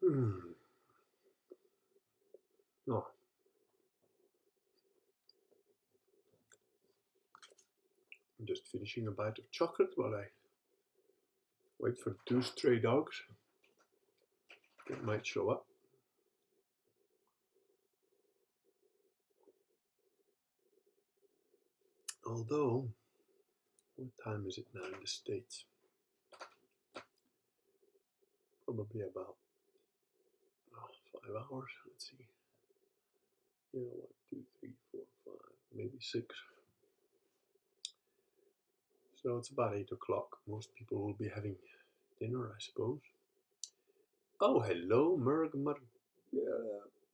Oh, I'm just finishing a bite of chocolate while I wait for 2 stray dogs that might show up. Although, what time is it now in the States? Probably about 5 hours. Let's see. Yeah, 1, 2, 3, 4, 5, maybe 6. So it's about 8 o'clock. Most people will be having dinner, I suppose. Oh, hello,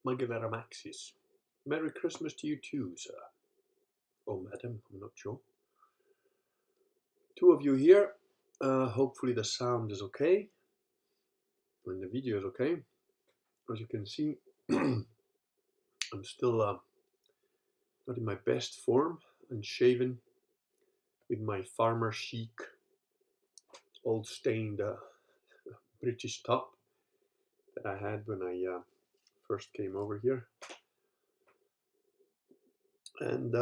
Magdalena Maxis. Merry Christmas to you too, sir. Oh, madam, I'm not sure. 2 of you here. Hopefully the sound is okay. And the video is okay. As you can see, I'm still not in my best form and shaven with my farmer chic, old stained British top that I had when I first came over here. And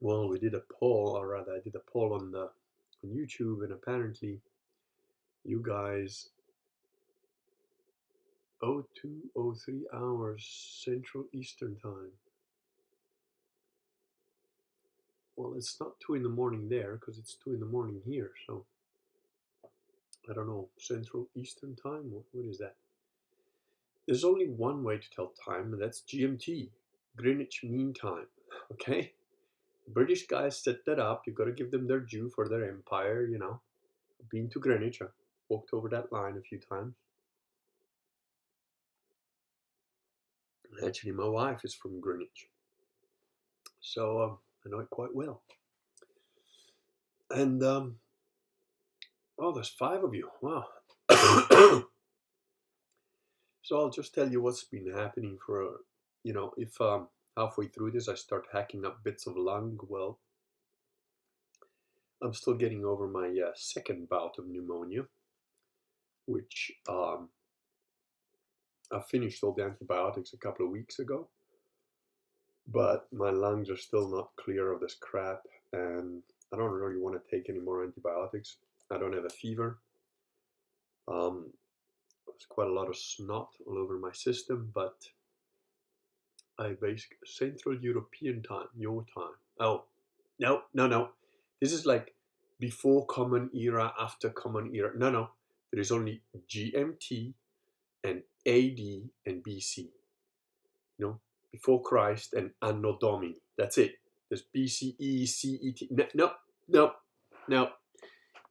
well, we did a poll, or rather, I did a poll on YouTube, and apparently, you guys 02:03 hours Central Eastern Time. Well, it's not 2 in the morning there because it's 2 in the morning here. So I don't know, Central Eastern Time. What is that? There's only one way to tell time, and that's GMT, Greenwich Mean Time. Okay. British guys set that up. You got to give them their due for their empire, you know. I've been to Greenwich. I walked over that line a few times. Actually, my wife is from Greenwich, so I know it quite well. And oh, there's 5 of you. Wow. So I'll just tell you what's been happening for, you know, if halfway through this I start hacking up bits of lung, well, I'm still getting over my second bout of pneumonia, which I finished all the antibiotics a couple of weeks ago, but my lungs are still not clear of this crap, and I don't really want to take any more antibiotics. I don't have a fever. There's quite a lot of snot all over my system, but I basically Central European time, your time. Oh, no. This is like before Common Era, after Common Era. No. There is only GMT and AD and BC. You know, before Christ and Anno Domini. That's it. There's BCE, CET. No.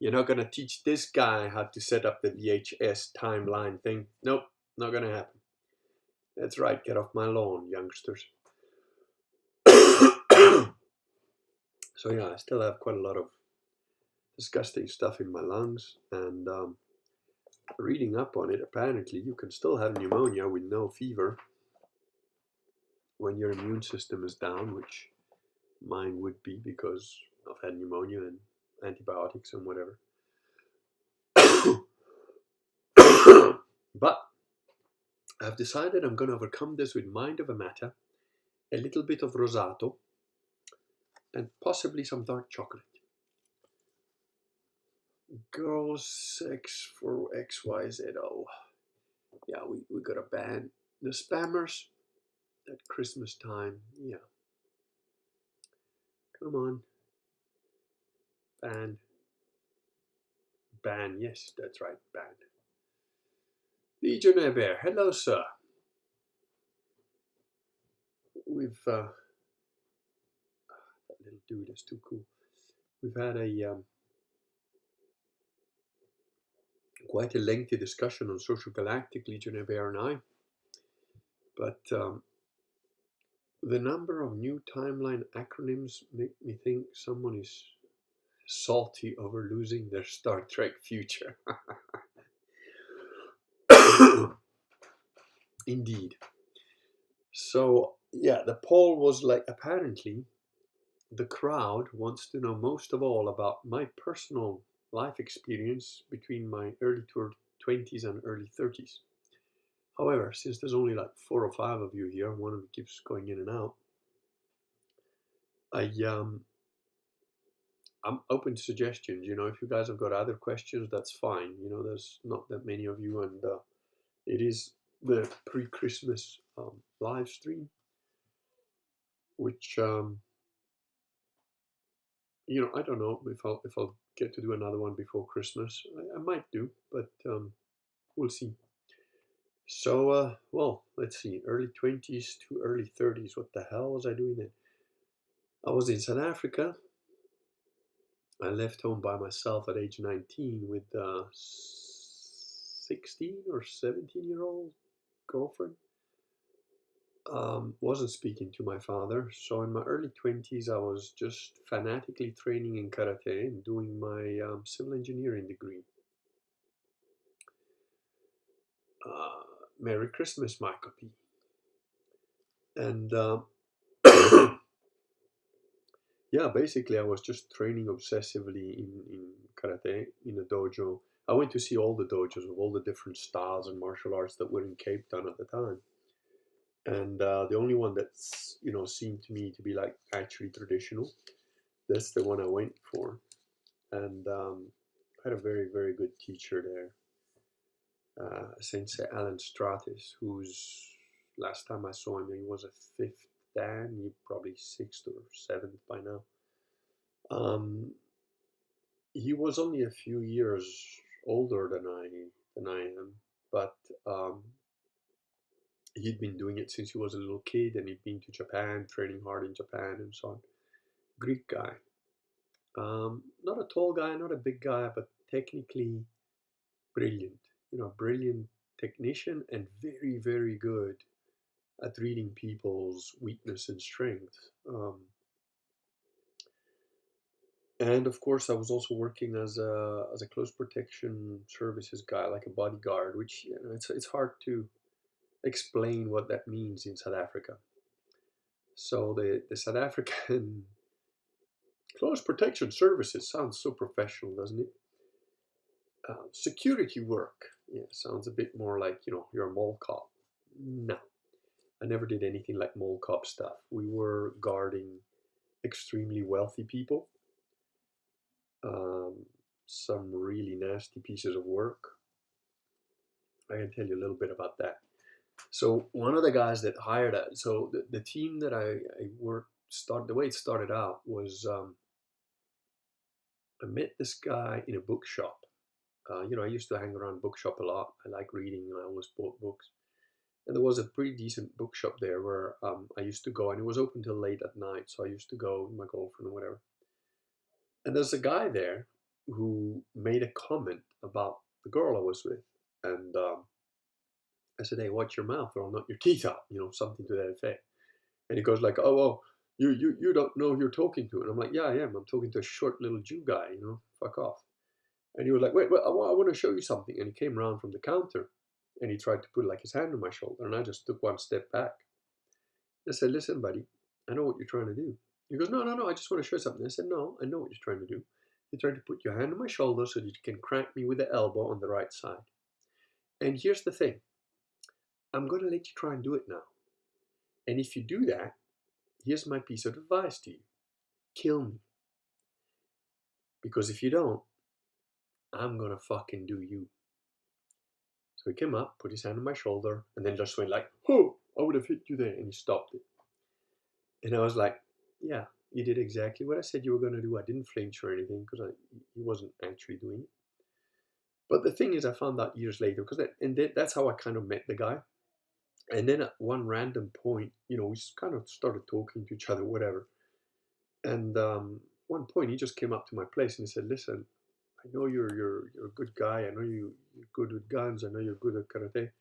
You're not going to teach this guy how to set up the VHS timeline thing. Nope, not going to happen. That's right, get off my lawn, youngsters. So yeah, I still have quite a lot of disgusting stuff in my lungs, and reading up on it, apparently you can still have pneumonia with no fever when your immune system is down, which mine would be because I've had pneumonia and antibiotics and whatever. But I've decided I'm going to overcome this with mind over matter, a little bit of rosato, and possibly some dark chocolate. Girls sex for XYZO. Yeah, we gotta ban the spammers at Christmas time. Yeah. Come on. Ban, yes, that's right, ban. Legionnaire, hello sir. We've that little dude is too cool. We've had a quite a lengthy discussion on Social Galactic, Legionnaire and I, but the number of new timeline acronyms make me think someone is salty over losing their Star Trek future. Indeed. So yeah, the poll was like, apparently the crowd wants to know most of all about my personal life experience between my early 20s and early 30s. However, since there's only like 4 or 5 of you here, one of you keeps going in and out, I'm open to suggestions. If you guys have got other questions, that's fine. There's not that many of you, and it is the pre-Christmas live stream, which I don't know if I'll get to do another one before Christmas. I might do, but we'll see. So, well, let's see, early 20s to early 30s. What the hell was I doing then? I was in South Africa. I left home by myself at age 19 with a 16 or 17-year-old girlfriend. Wasn't speaking to my father. So in my early 20s, I was just fanatically training in karate and doing my civil engineering degree. Merry Christmas, Michael P. And yeah, basically I was just training obsessively in karate in a dojo. I went to see all the dojos of all the different styles and martial arts that were in Cape Town at the time. And the only one that's, seemed to me to be like actually traditional, that's the one I went for. And had a very, very good teacher there, Sensei Alan Stratis, who's, last time I saw him, he was a 5th Dan, he probably 6th or 7th by now. He was only a few years older than I am, but he'd been doing it since he was a little kid, and he'd been to Japan, training hard in Japan and so on. Greek guy. Not a tall guy, not a big guy, but technically brilliant. Brilliant technician and very, very good at reading people's weakness and strength. And of course, I was also working as a close protection services guy, like a bodyguard, which it's hard to explain what that means in South Africa. So the South African close protection services sounds so professional, doesn't it? Security work, yeah, sounds a bit more like you're a mall cop. No, I never did anything like mall cop stuff. We were guarding extremely wealthy people. Some really nasty pieces of work. I can tell you a little bit about that. So one of the guys that hired us, so the team that I worked, the way it started out was I met this guy in a bookshop. I used to hang around bookshop a lot. I like reading. I always bought books. And there was a pretty decent bookshop there where I used to go, and it was open till late at night. So I used to go with my girlfriend or whatever. And there's a guy there who made a comment about the girl I was with. And I said, "Hey, watch your mouth or I'll knock your teeth out," something to that effect. And he goes like, "Oh, well, you don't know who you're talking to." And I'm like, "Yeah, I am. I'm talking to a short little Jew guy, fuck off." And he was like, "Wait, I want to show you something." And he came around from the counter and he tried to put like his hand on my shoulder. And I just took one step back. I said, "Listen, buddy, I know what you're trying to do." He goes, "No, I just want to show you something." I said, "No, I know what you're trying to do. You're trying to put your hand on my shoulder so that you can crack me with the elbow on the right side. And here's the thing. I'm going to let you try and do it now. And if you do that, here's my piece of advice to you. Kill me. Because if you don't, I'm going to fucking do you." So he came up, put his hand on my shoulder, and then just went like, "Oh, I would have hit you there." And he stopped it. And I was like, "Yeah, you did exactly what I said you were going to do." I didn't flinch or anything because he wasn't actually doing it. But the thing is, I found out years later, that's how I kind of met the guy. And then at one random point, we kind of started talking to each other, whatever. And one point, he just came up to my place and he said, "Listen, I know you're a good guy. I know you're good with guns. I know you're good at karate.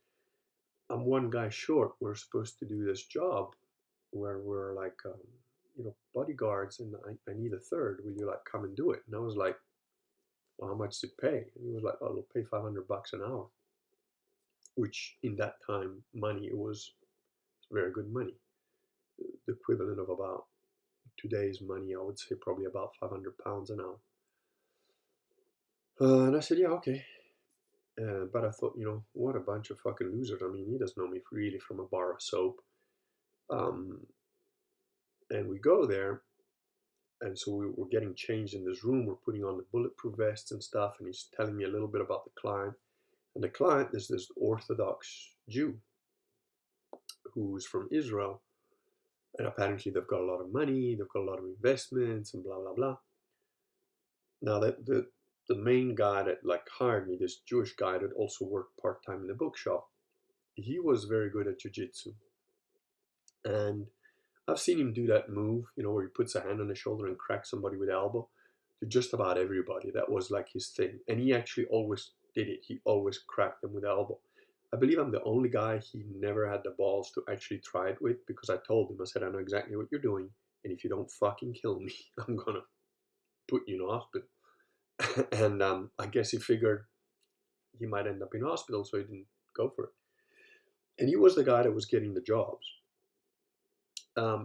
I'm one guy short. We're supposed to do this job where we're like, bodyguards, and I need a third. Will you like come and do it?" And I was like, "Well, how much does it pay?" And he was like, "Oh, it'll pay $500 an hour," which in that time, money, it was very good money. The equivalent of about today's money, I would say probably about £500 an hour. And I said, "Yeah, okay." But I thought, what a bunch of fucking losers. I mean, he doesn't know me really from a bar of soap. Um, and we go there, and so we were getting changed in this room. We're putting on the bulletproof vests and stuff, and he's telling me a little bit about the client. And the client is this Orthodox Jew who's from Israel, and apparently they've got a lot of money, they've got a lot of investments, and blah blah blah. Now that the main guy that like hired me, this Jewish guy that also worked part-time in the bookshop, he was very good at jiu-jitsu. And I've seen him do that move, where he puts a hand on the shoulder and cracks somebody with the elbow, to just about everybody. That was like his thing. And he actually always did it. He always cracked them with the elbow. I believe I'm the only guy he never had the balls to actually try it with, because I told him, I said, I know exactly what you're doing. And if you don't fucking kill me, I'm going to put you in hospital. And I guess he figured he might end up in hospital, so he didn't go for it. And he was the guy that was getting the jobs.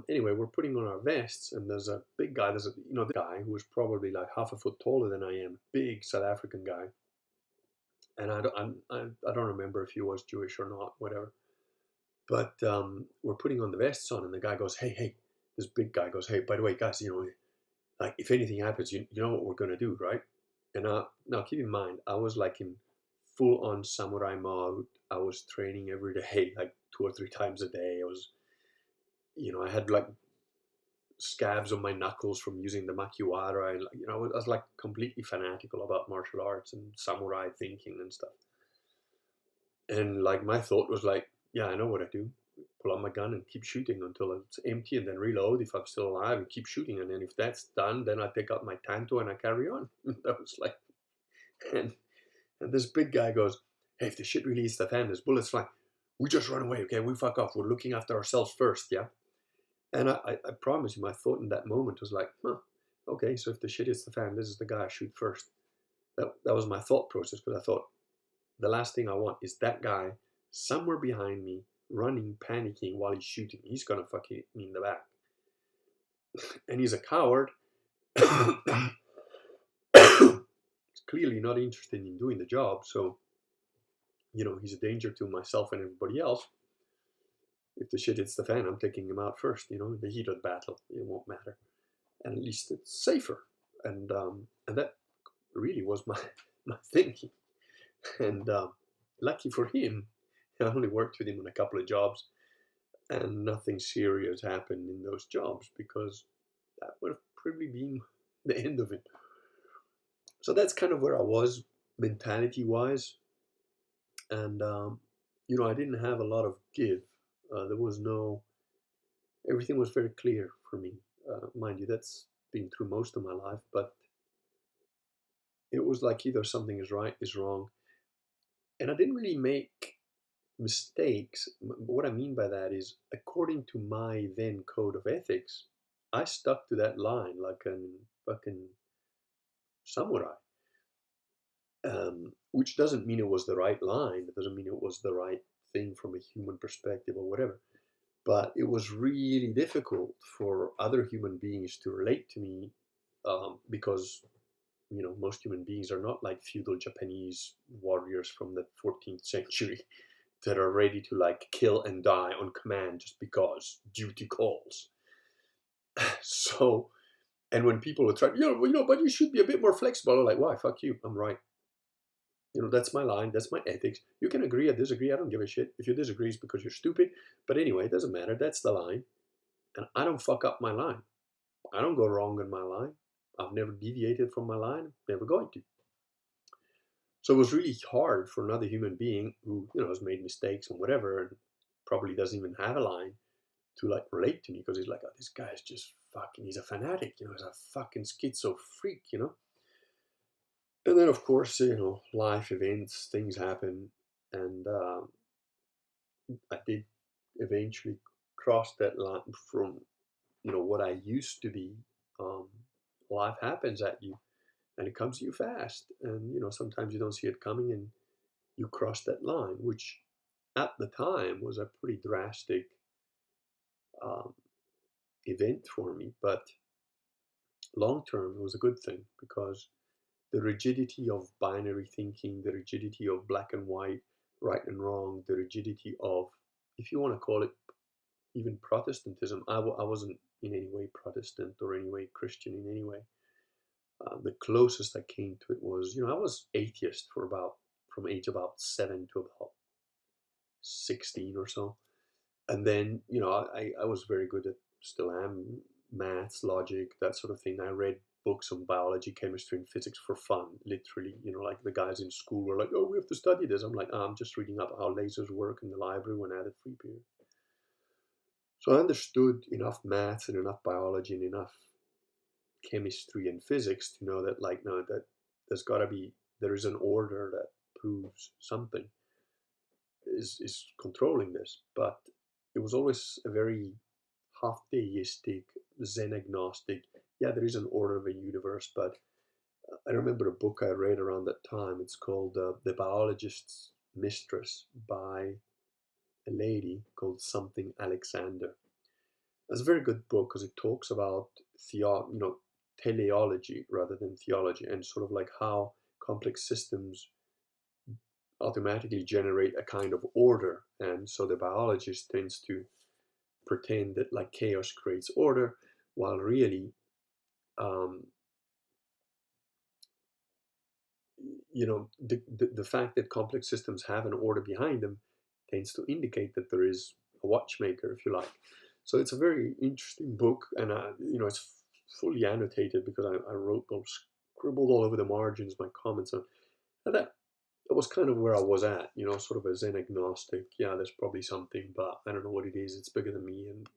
Anyway, we're putting on our vests, and there's a big guy. There's the guy who was probably like half a foot taller than I am, big South African guy. And I don't remember if he was Jewish or not, whatever. But we're putting on the vests on, and the guy goes, "Hey!" This big guy goes, "Hey, by the way, guys, like if anything happens, you know what we're gonna do, right?" And now keep in mind, I was like in full on samurai mode. I was training every day, like 2 or 3 times a day. I was, I had like scabs on my knuckles from using the makiwara, and I was like completely fanatical about martial arts and samurai thinking and stuff. And like my thought was like, yeah, I know what I do. Pull out my gun and keep shooting until it's empty, and then reload if I'm still alive, and keep shooting. And then if that's done, then I take out my tanto and I carry on. That was like, and this big guy goes, "Hey, if the shit really hits the fan, there's bullets flying. We just run away, okay? We fuck off. We're looking after ourselves first, yeah?" And I promise you, my thought in that moment was like, huh, okay, so if the shit hits the fan, this is the guy I shoot first. That was my thought process, because I thought, the last thing I want is that guy somewhere behind me, running, panicking while he's shooting. He's gonna fucking hit me in the back. And he's a coward. He's clearly not interested in doing the job, so, he's a danger to myself and everybody else. If the shit hits the fan, I'm taking him out first, in the heat of the battle. It won't matter. And at least it's safer. And that really was my thinking. And lucky for him, I only worked with him on a couple of jobs, and nothing serious happened in those jobs, because that would have probably been the end of it. So that's kind of where I was mentality-wise. And, I didn't have a lot of give. There was everything was very clear for me. Mind you, that's been through most of my life, but it was like either something is right, is wrong. And I didn't really make mistakes. What I mean by that is, according to my then code of ethics, I stuck to that line like a fucking samurai. Which doesn't mean it was the right line. It doesn't mean it was the right thing from a human perspective or whatever. But it was really difficult for other human beings to relate to me, because most human beings are not like feudal Japanese warriors from the 14th century that are ready to like kill and die on command just because duty calls. So, and when people would try, but you should be a bit more flexible. I'm like, why? Fuck you. I'm right. That's my line. That's my ethics. You can agree or disagree. I don't give a shit. If you disagree, it's because you're stupid. But anyway, it doesn't matter. That's the line. And I don't fuck up my line. I don't go wrong in my line. I've never deviated from my line. Never going to. So it was really hard for another human being who, has made mistakes and whatever, and probably doesn't even have a line, to like relate to me, because he's like, oh, this guy's just fucking, he's a fanatic, he's a fucking schizo freak, And then, of course, life events, things happen, and I did eventually cross that line from, what I used to be. Life happens at you, and it comes to you fast, and sometimes you don't see it coming, and you cross that line, which at the time was a pretty drastic um, event for me, but long term it was a good thing, because the rigidity of binary thinking, the rigidity of black and white, right and wrong, the rigidity of, if you want to call it even Protestantism. I wasn't in any way Protestant or any way Christian in any way. The closest I came to it was, I was atheist for from age about 7 to about 16 or so. And then, I was very good at, still am, maths, logic, that sort of thing. I read books on biology, chemistry, and physics for fun, literally. Like the guys in school were like, oh, we have to study this. I'm like, I'm just reading up how lasers work in the library when I had a free period. So I understood enough maths and enough biology and enough chemistry and physics to know that, no, that there is an order that proves something is controlling this. But it was always a very half theistic, Zen agnostic. Yeah, there is an order of a universe, but I remember a book I read around that time. It's called The Biologist's Mistress by a lady called something Alexander. It's a very good book because it talks about teleology rather than theology, and sort of like how complex systems automatically generate a kind of order. And so the biologist tends to pretend that like chaos creates order, while really, the fact that complex systems have an order behind them tends to indicate that there is a watchmaker, if you like. So it's a very interesting book, and it's fully annotated because I wrote or scribbled all over the margins my comments on. And that was kind of where I was at, sort of a Zen agnostic. Yeah, there's probably something, but I don't know what it is. It's bigger than me, and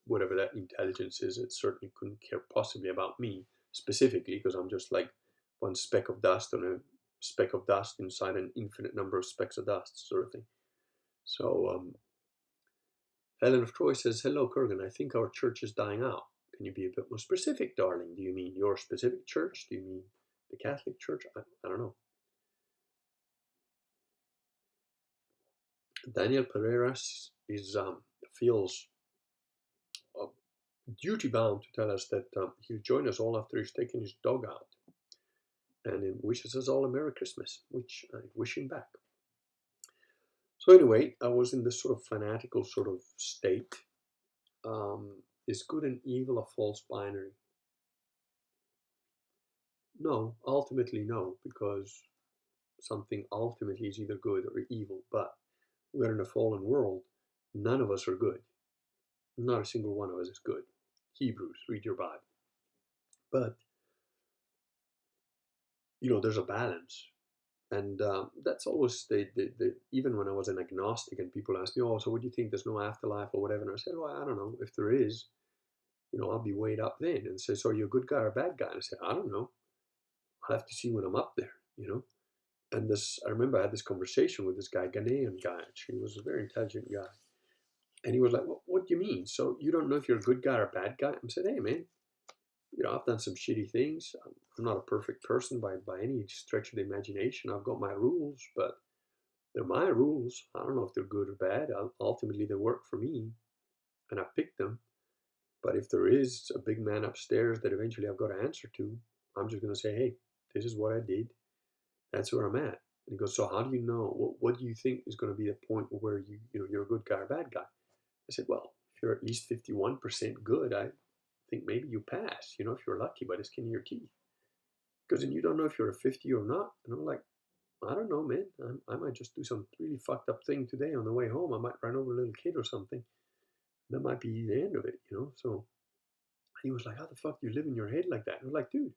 whatever that intelligence is, it certainly couldn't care possibly about me specifically, because I'm just like one speck of dust on a speck of dust inside an infinite number of specks of dust, sort of thing. So Helen of Troy says, hello, Kurgan. I think our church is dying out. Can you be a bit more specific, darling? Do you mean your specific church? Do you mean the Catholic Church? I don't know. Daniel Pereira feels duty bound to tell us that he'll join us all after he's taken his dog out, and he wishes us all a Merry Christmas, which I wish him back. So anyway, I was in this sort of fanatical sort of state. Is good and evil a false binary? No, ultimately no, because something ultimately is either good or evil. But we're in a fallen world. None of us are good. Not a single one of us is good. Hebrews, read your Bible. But there's a balance. And that's always even when I was an agnostic and people asked me, oh, so what do you think? There's no afterlife or whatever? And I said, well, I don't know. If there is, I'll be weighed up then. And say, so are you a good guy or a bad guy? And I said, I don't know. I'll have to see when I'm up there, And I remember I had this conversation with this guy, Ghanaian guy. Actually, he was a very intelligent guy. And he was like, what do you mean? So you don't know if you're a good guy or a bad guy? I said, hey, man, I've done some shitty things. I'm not a perfect person by any stretch of the imagination. I've got my rules, but they're my rules. I don't know if they're good or bad. Ultimately, they work for me, and I picked them. But if there is a big man upstairs that eventually I've got to answer to, I'm just going to say, hey, this is what I did. That's where I'm at. And he goes, so how do you know? What do you think is going to be the point where you're a good guy or a bad guy? I said, well, if you're at least 51% good, I think maybe you pass, if you're lucky by the skin of your teeth. Because then you don't know if you're a 50 or not. And I'm like, I don't know, man. I might just do some really fucked up thing today on the way home. I might run over a little kid or something. That might be the end of it, So he was like, how the fuck do you live in your head like that? And I was like, dude,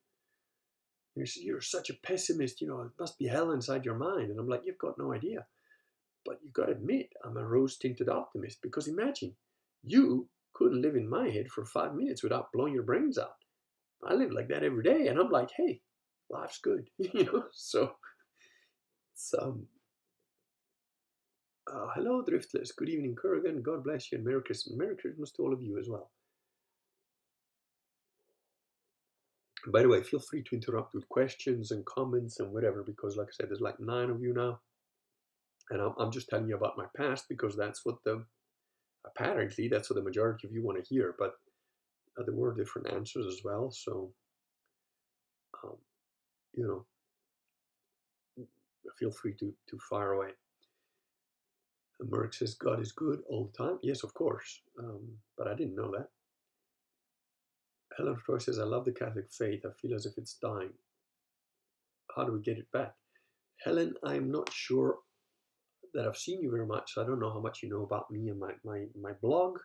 you're such a pessimist, it must be hell inside your mind. And I'm like, you've got no idea. But you got to admit, I'm a rose-tinted optimist, because imagine, you couldn't live in my head for 5 minutes without blowing your brains out. I live like that every day, and I'm like, hey, life's good, So, hello, Driftless. Good evening, Kurgan. God bless you, and Merry Christmas. Merry Christmas to all of you as well. By the way, feel free to interrupt with questions and comments and whatever, because like I said, there's like 9 of you now. And I'm just telling you about my past because apparently that's what the majority of you want to hear. But there were different answers as well. So you know, feel free to fire away. Merck says God is good all the time. Yes, of course, but I didn't know that. Helen of Troy says, I love the Catholic faith. I feel as if it's dying. How do we get it back? Helen, I'm not sure that I've seen you very much. So I don't know how much you know about me and my blog,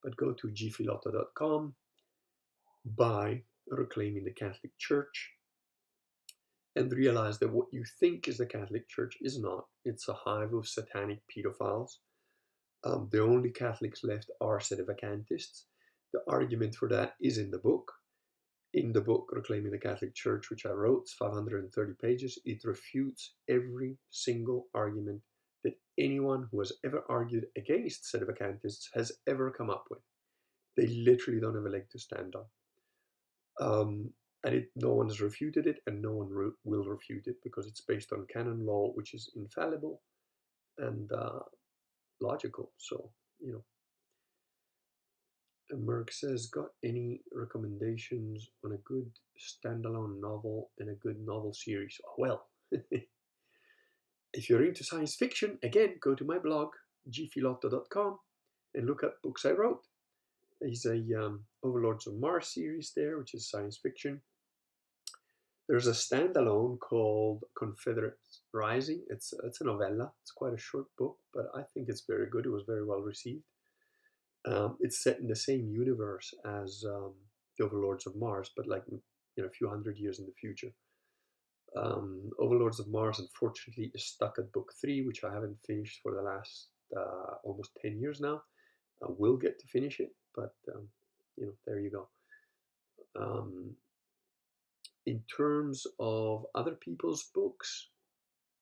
but go to gphilotto.com, buy Reclaiming the Catholic Church, and realize that what you think is the Catholic Church is not. It's a hive of satanic pedophiles. The only Catholics left are Sedevacantists. The argument for that is in the book. In the book, Reclaiming the Catholic Church, which I wrote, it's 530 pages, it refutes every single argument that anyone who has ever argued against Sedevacantists has ever come up with. They literally don't have a leg to stand on. And no one has refuted it, and no one will refute it, because it's based on canon law, which is infallible and logical. So, you know. Merck says, got any recommendations on a good standalone novel and a good novel series? Oh, well, if you're into science fiction, again, go to my blog, gphilotto.com, and look at books I wrote. There's a Overlords of Mars series there, which is science fiction. There's a standalone called Confederate Rising. It's a novella. It's quite a short book, but I think it's very good. It was very well received. It's set in the same universe as the Overlords of Mars, but like a few hundred years in the future. Overlords of Mars, unfortunately, is stuck at book 3, which I haven't finished for the last almost 10 years now. I will get to finish it, but there you go. In terms of other people's books,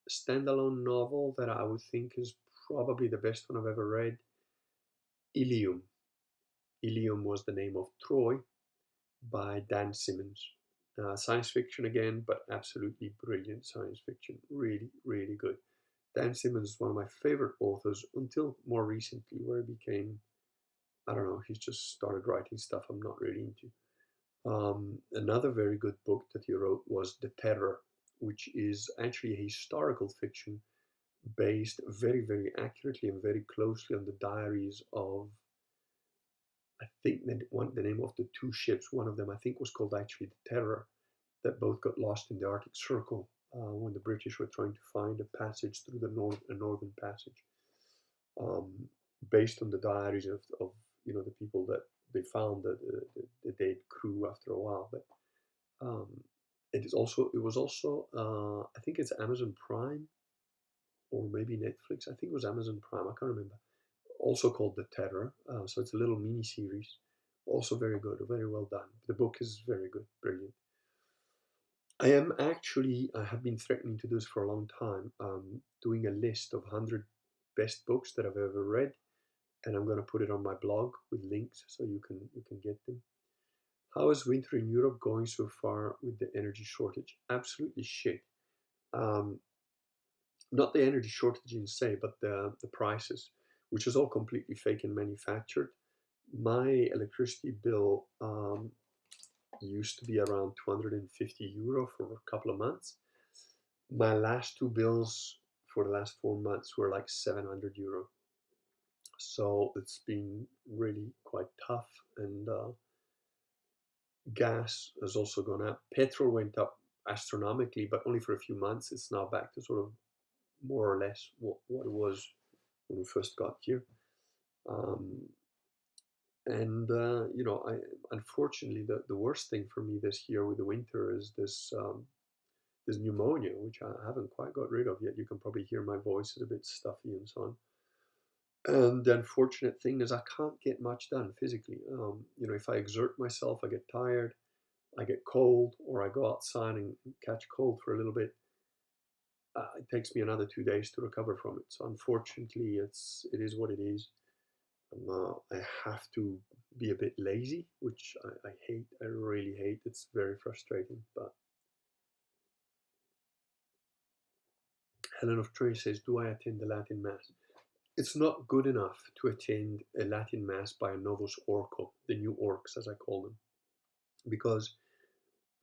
standalone novel that I would think is probably the best one I've ever read, Ilium. Ilium was the name of Troy by Dan Simmons. Science fiction again, but absolutely brilliant science fiction. Really, really good. Dan Simmons is one of my favorite authors until more recently, where he became, I don't know, he's just started writing stuff I'm not really into. Another very good book that he wrote was The Terror, which is actually a historical fiction based very, very accurately and very closely on the diaries of, I think the name of the 2 ships, one of them I think was called actually The Terror, that both got lost in the Arctic Circle when the British were trying to find a passage through the northern passage, based on the diaries of the people that they found, the dead crew after a while. But it was also I think it's Amazon Prime or maybe Netflix. I think it was Amazon Prime. I can't remember. Also called The Terror. So it's a little mini series. Also very good, very well done. The book is very good, brilliant. I have been threatening to do this for a long time, doing a list of 100 best books that I've ever read, and I'm going to put it on my blog with links so you can get them. How is winter in Europe going so far with the energy shortage? Absolutely shit. Not the energy shortage in say, but the prices, which is all completely fake and manufactured. My electricity bill used to be around 250 euro for a couple of months. My last 2 bills for the last 4 months were like 700 euro. So it's been really quite tough, and gas has also gone up. Petrol went up astronomically, but only for a few months. It's now back to sort of more or less what it was when we first got here. Unfortunately, the worst thing for me this year with the winter is this pneumonia, which I haven't quite got rid of yet. You can probably hear my voice is a bit stuffy and so on. And the unfortunate thing is I can't get much done physically. If I exert myself, I get tired, I get cold, or I go outside and catch cold for a little bit. It takes me another 2 days to recover from it. So unfortunately, it is what it is. I have to be a bit lazy, which I hate. I really hate. It's very frustrating. But Helen of Troy says, do I attend the Latin Mass? It's not good enough to attend a Latin Mass by a Novus Orco, the new orcs as I call them, because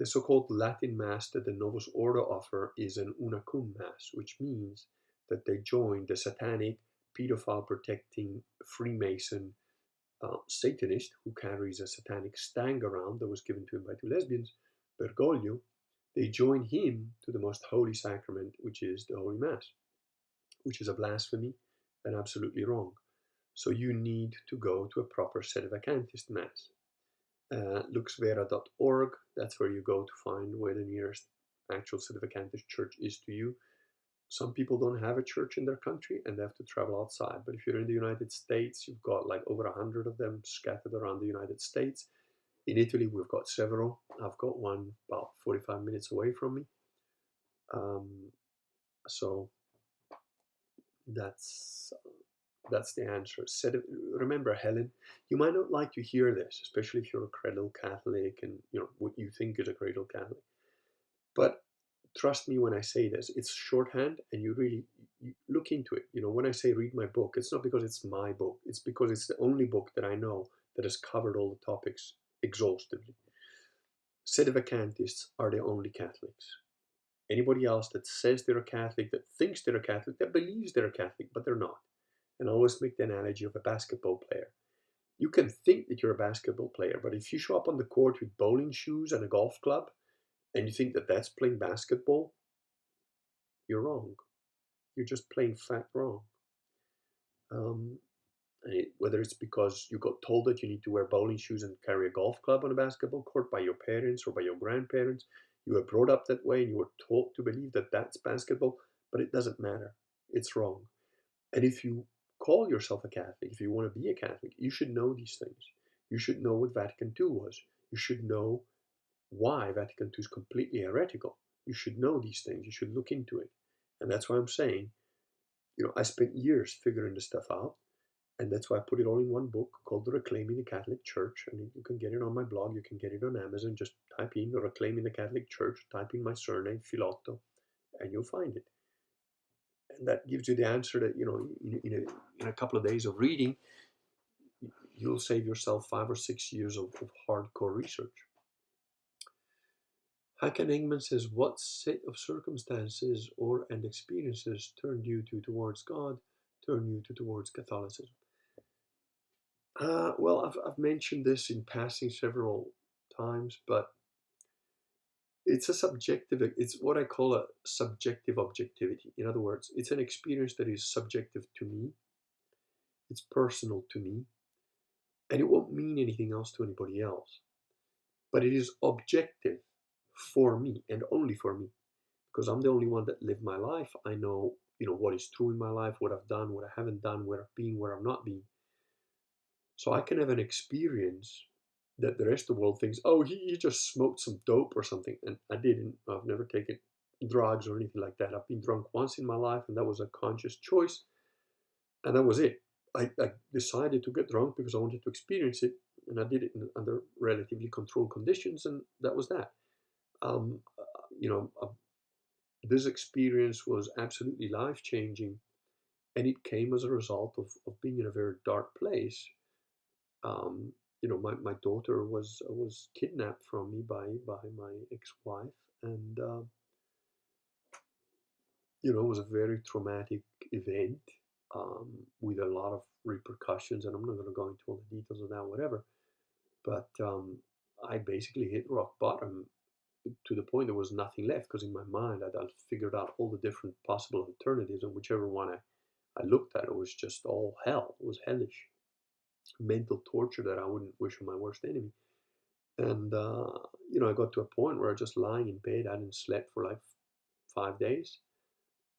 The so-called Latin Mass that the Novus Ordo offer is an una cum Mass, which means that they join the satanic, pedophile-protecting Freemason Satanist who carries a satanic stang around that was given to him by two lesbians, Bergoglio. They join him to the most holy sacrament, which is the Holy Mass, which is a blasphemy and absolutely wrong. So you need to go to a proper Sedevacantist Mass. Luxvera.org, that's where you go to find where the nearest actual Sedevacantist church is to you. Some people don't have a church in their country and they have to travel outside. But if you're in the United States, you've got like over 100 of them scattered around the United States. In Italy, we've got several. I've got one about 45 minutes away from me. So that's the answer. Remember, Helen, you might not like to hear this, especially if you're a cradle Catholic and what you think is a cradle Catholic. But trust me when I say this, it's shorthand, and you really look into it. When I say read my book, it's not because it's my book. It's because it's the only book that I know that has covered all the topics exhaustively. Sedevacantists are the only Catholics. Anybody else that says they're a Catholic, that thinks they're a Catholic, that believes they're a Catholic, but they're not. And I always make the analogy of a basketball player. You can think that you're a basketball player, but if you show up on the court with bowling shoes and a golf club, and you think that that's playing basketball, you're wrong. You're just plain fact wrong. Whether it's because you got told that you need to wear bowling shoes and carry a golf club on a basketball court by your parents or by your grandparents, you were brought up that way and you were taught to believe that that's basketball, but it doesn't matter. It's wrong. And if you call yourself a Catholic, if you want to be a Catholic, you should know these things. You should know what Vatican II was. You should know why Vatican II is completely heretical. You should know these things. You should look into it. And that's why I'm saying, I spent years figuring this stuff out. And that's why I put it all in one book called Reclaiming the Catholic Church. And you can get it on my blog. You can get it on Amazon. Just type in Reclaiming the Catholic Church, type in my surname, Filotto, and you'll find it. And that gives you the answer that, in a couple of days of reading, you'll save yourself 5 or 6 years of hardcore research. Hakan Engman says, what set of circumstances and experiences turned you towards God, turned you towards Catholicism? Well, I've mentioned this in passing several times, but it's what I call a subjective objectivity. In other words, it's an experience that is subjective to me. It's personal to me, and it won't mean anything else to anybody else. But it is objective for me and only for me, because I'm the only one that lived my life. I know, what is true in my life, what I've done, what I haven't done, where I've been, where I've not been. So I can have an experience that the rest of the world thinks, oh, he just smoked some dope or something. And I didn't. I've never taken drugs or anything like that. I've been drunk once in my life, and that was a conscious choice. And that was it. I decided to get drunk because I wanted to experience it, and I did it under relatively controlled conditions, and that was that. This experience was absolutely life-changing, and it came as a result of being in a very dark place. My daughter was kidnapped from me by my ex-wife, and it was a very traumatic event with a lot of repercussions, and I'm not going to go into all the details of that, whatever. But I basically hit rock bottom to the point there was nothing left, because in my mind I'd figured out all the different possible alternatives, and whichever one I looked at, it was just all hell. It was hellish. Mental torture that I wouldn't wish on my worst enemy. And, I got to a point where I was just lying in bed. I hadn't slept for like 5 days.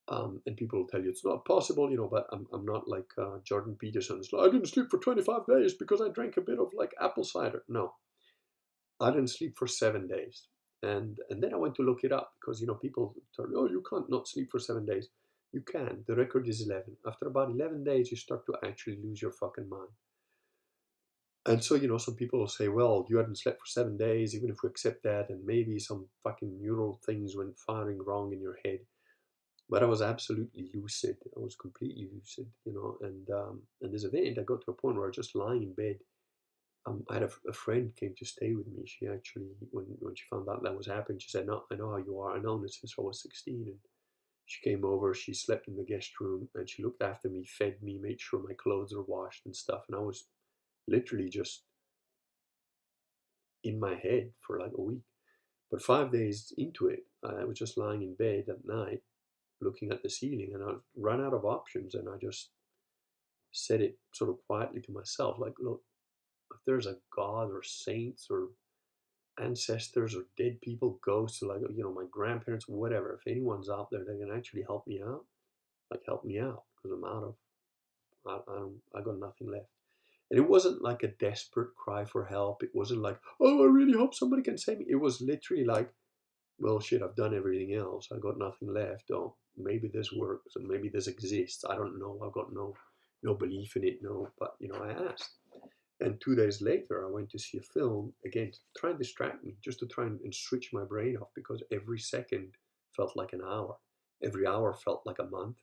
And people will tell you it's not possible, but I'm not like Jordan Peterson. It's like, I didn't sleep for 25 days because I drank a bit of like apple cider. No, I didn't sleep for 7 days. And then I went to look it up because, people tell me, oh, you can't not sleep for 7 days. You can. The record is 11. After about 11 days, you start to actually lose your fucking mind. And so, some people will say, well, you hadn't slept for 7 days, even if we accept that, and maybe some fucking neural things went firing wrong in your head. But I was absolutely lucid. I was completely lucid, and this event, I got to a point where I was just lying in bed, I had a friend came to stay with me. She actually, when she found out that was happening, she said, "No, I know how you are. I known it since I was 16." And she came over. She slept in the guest room, and she looked after me, fed me, made sure my clothes were washed and stuff. And I was literally just in my head for like a week. But 5 days into it, I was just lying in bed at night, looking at the ceiling, and I ran out of options. And I just said it sort of quietly to myself, like, "Look, if there's a God or saints or ancestors or dead people, ghosts, like, my grandparents, whatever, if anyone's out there that can actually help me out, like, help me out, because I'm out of, I got nothing left." And it wasn't like a desperate cry for help. It wasn't like, "Oh, I really hope somebody can save me." It was literally like, "Well, shit, I've done everything else. I got nothing left. Oh, maybe this works, and maybe this exists. I don't know. I've got no belief in it. No, but I asked." And 2 days later, I went to see a film again to try and distract me, just to try and switch my brain off, because every second felt like an hour, every hour felt like a month,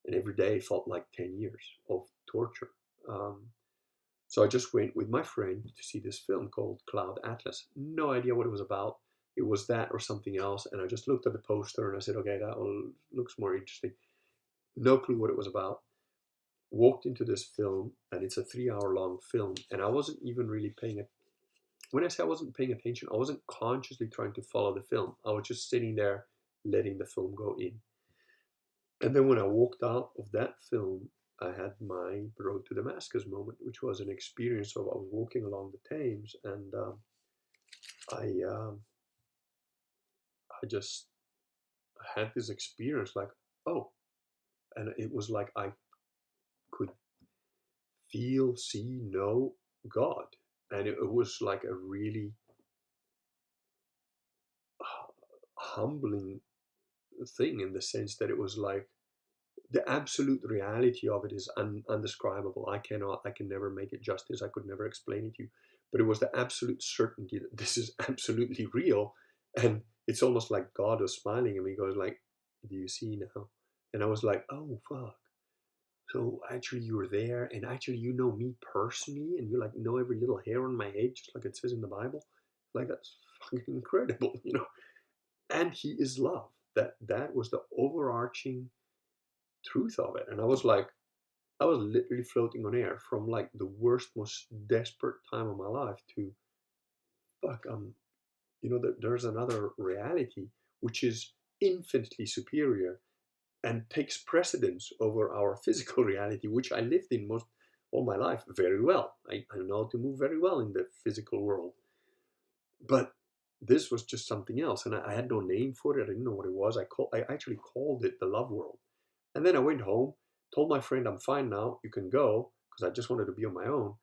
and every day felt like 10 years of torture. So I just went with my friend to see this film called Cloud Atlas. No idea what it was about. It was that or something else. And I just looked at the poster and I said, "Okay, that one looks more interesting." No clue what it was about. Walked into this film, and it's a 3 hour long film. And I wasn't even really paying it. When I say I wasn't paying attention, I wasn't consciously trying to follow the film. I was just sitting there letting the film go in. And then when I walked out of that film, I had my road to Damascus moment, which was an experience of, I was walking along the Thames, and I I just had this experience, like, oh, and it was like I could feel, see, know God, and it was like a really humbling thing, in the sense that it was like the absolute reality of it is undescribable. I can never make it justice. I could never explain it to you. But it was the absolute certainty that this is absolutely real. And it's almost like God was smiling at me, goes like, "Do you see now?" And I was like, "Oh, fuck. So actually you were there, and actually you know me personally, and you like know every little hair on my head, just like it says in the Bible." Like, that's fucking incredible. And he is love. That was the overarching truth of it. And I was literally floating on air from like the worst, most desperate time of my life to, fuck, there's another reality which is infinitely superior and takes precedence over our physical reality, which I lived in most all my life very well. I know how to move very well in the physical world. But this was just something else, and I had no name for it. I didn't know what it was. I actually called it the love world. And then I went home, told my friend, "I'm fine now, you can go," because I just wanted to be on my own.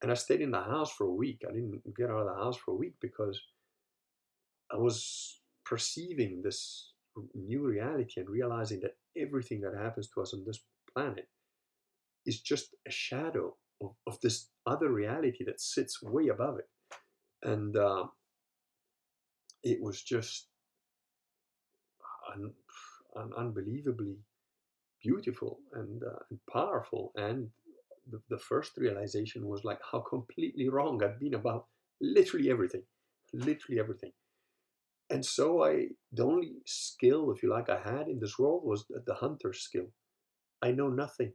And I stayed in the house for a week. I didn't get out of the house for a week because I was perceiving this new reality and realizing that everything that happens to us on this planet is just a shadow of this other reality that sits way above it. And it was just un- unbelievably beautiful and powerful. And the first realization was like how completely wrong I'd been about literally everything, literally everything. And so the only skill, if you like, I had in this world was the hunter skill. I know nothing.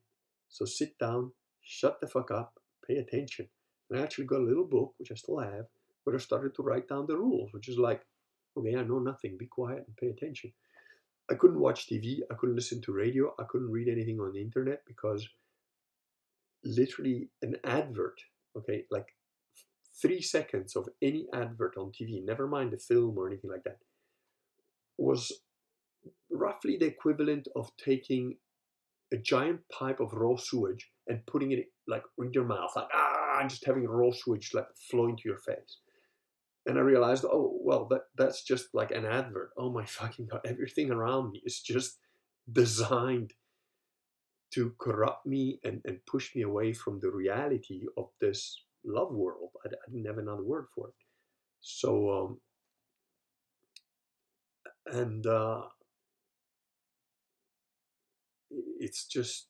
So sit down, shut the fuck up, pay attention. And I actually got a little book, which I still have, where I started to write down the rules, which is like, okay, I know nothing, be quiet and pay attention. I couldn't watch TV, I couldn't listen to radio, I couldn't read anything on the internet, because literally an advert, okay, like 3 seconds of any advert on TV, never mind a film or anything like that, was roughly the equivalent of taking a giant pipe of raw sewage and putting it like in your mouth, like, and just having raw sewage like flowing to your face. And I realized, oh well, that's just like an advert. Oh my fucking god, everything around me is just designed to corrupt me and push me away from the reality of this love world. I didn't have another word for it. So and it's just,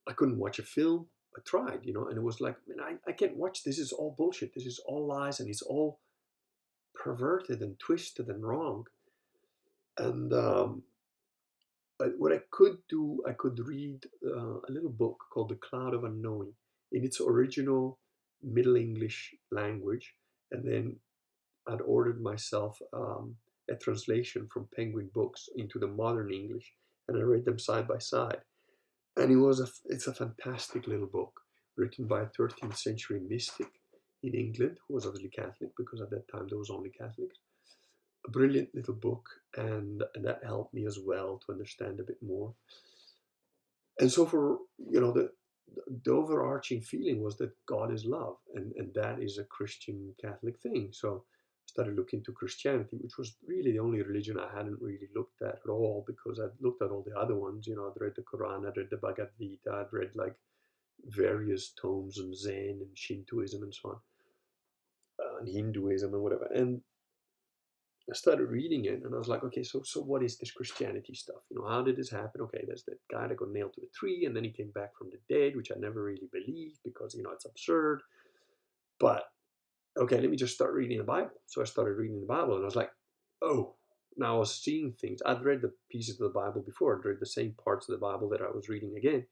I couldn't watch a film. I tried, and it was like, man, I can't watch. This is all bullshit. This is all lies, and it's all perverted and twisted and wrong. And what I could do, I could read a little book called The Cloud of Unknowing in its original Middle English language, and then I'd ordered myself a translation from Penguin Books into the modern English, and I read them side by side. And it's a fantastic little book written by a 13th century mystic in England who was obviously Catholic, because at that time there was only Catholics. A brilliant little book, and that helped me as well to understand a bit more. And so for the overarching feeling was that God is love, and that is a Christian Catholic thing. So I started looking into Christianity, which was really the only religion I hadn't really looked at all, because I'd looked at all the other ones. I'd read the Quran, I'd read the Bhagavad Gita, I'd read like various tomes on Zen and Shintoism and so on, and Hinduism and whatever. And I started reading it, and I was like, okay, so what is this Christianity stuff? How did this happen? Okay, there's that guy that got nailed to a tree, and then he came back from the dead, which I never really believed because it's absurd. But okay, let me just start reading the Bible. So I started reading the Bible, and I was like, oh, now I was seeing things. I'd read the pieces of the Bible before. I'd read the same parts of the Bible that I was reading again,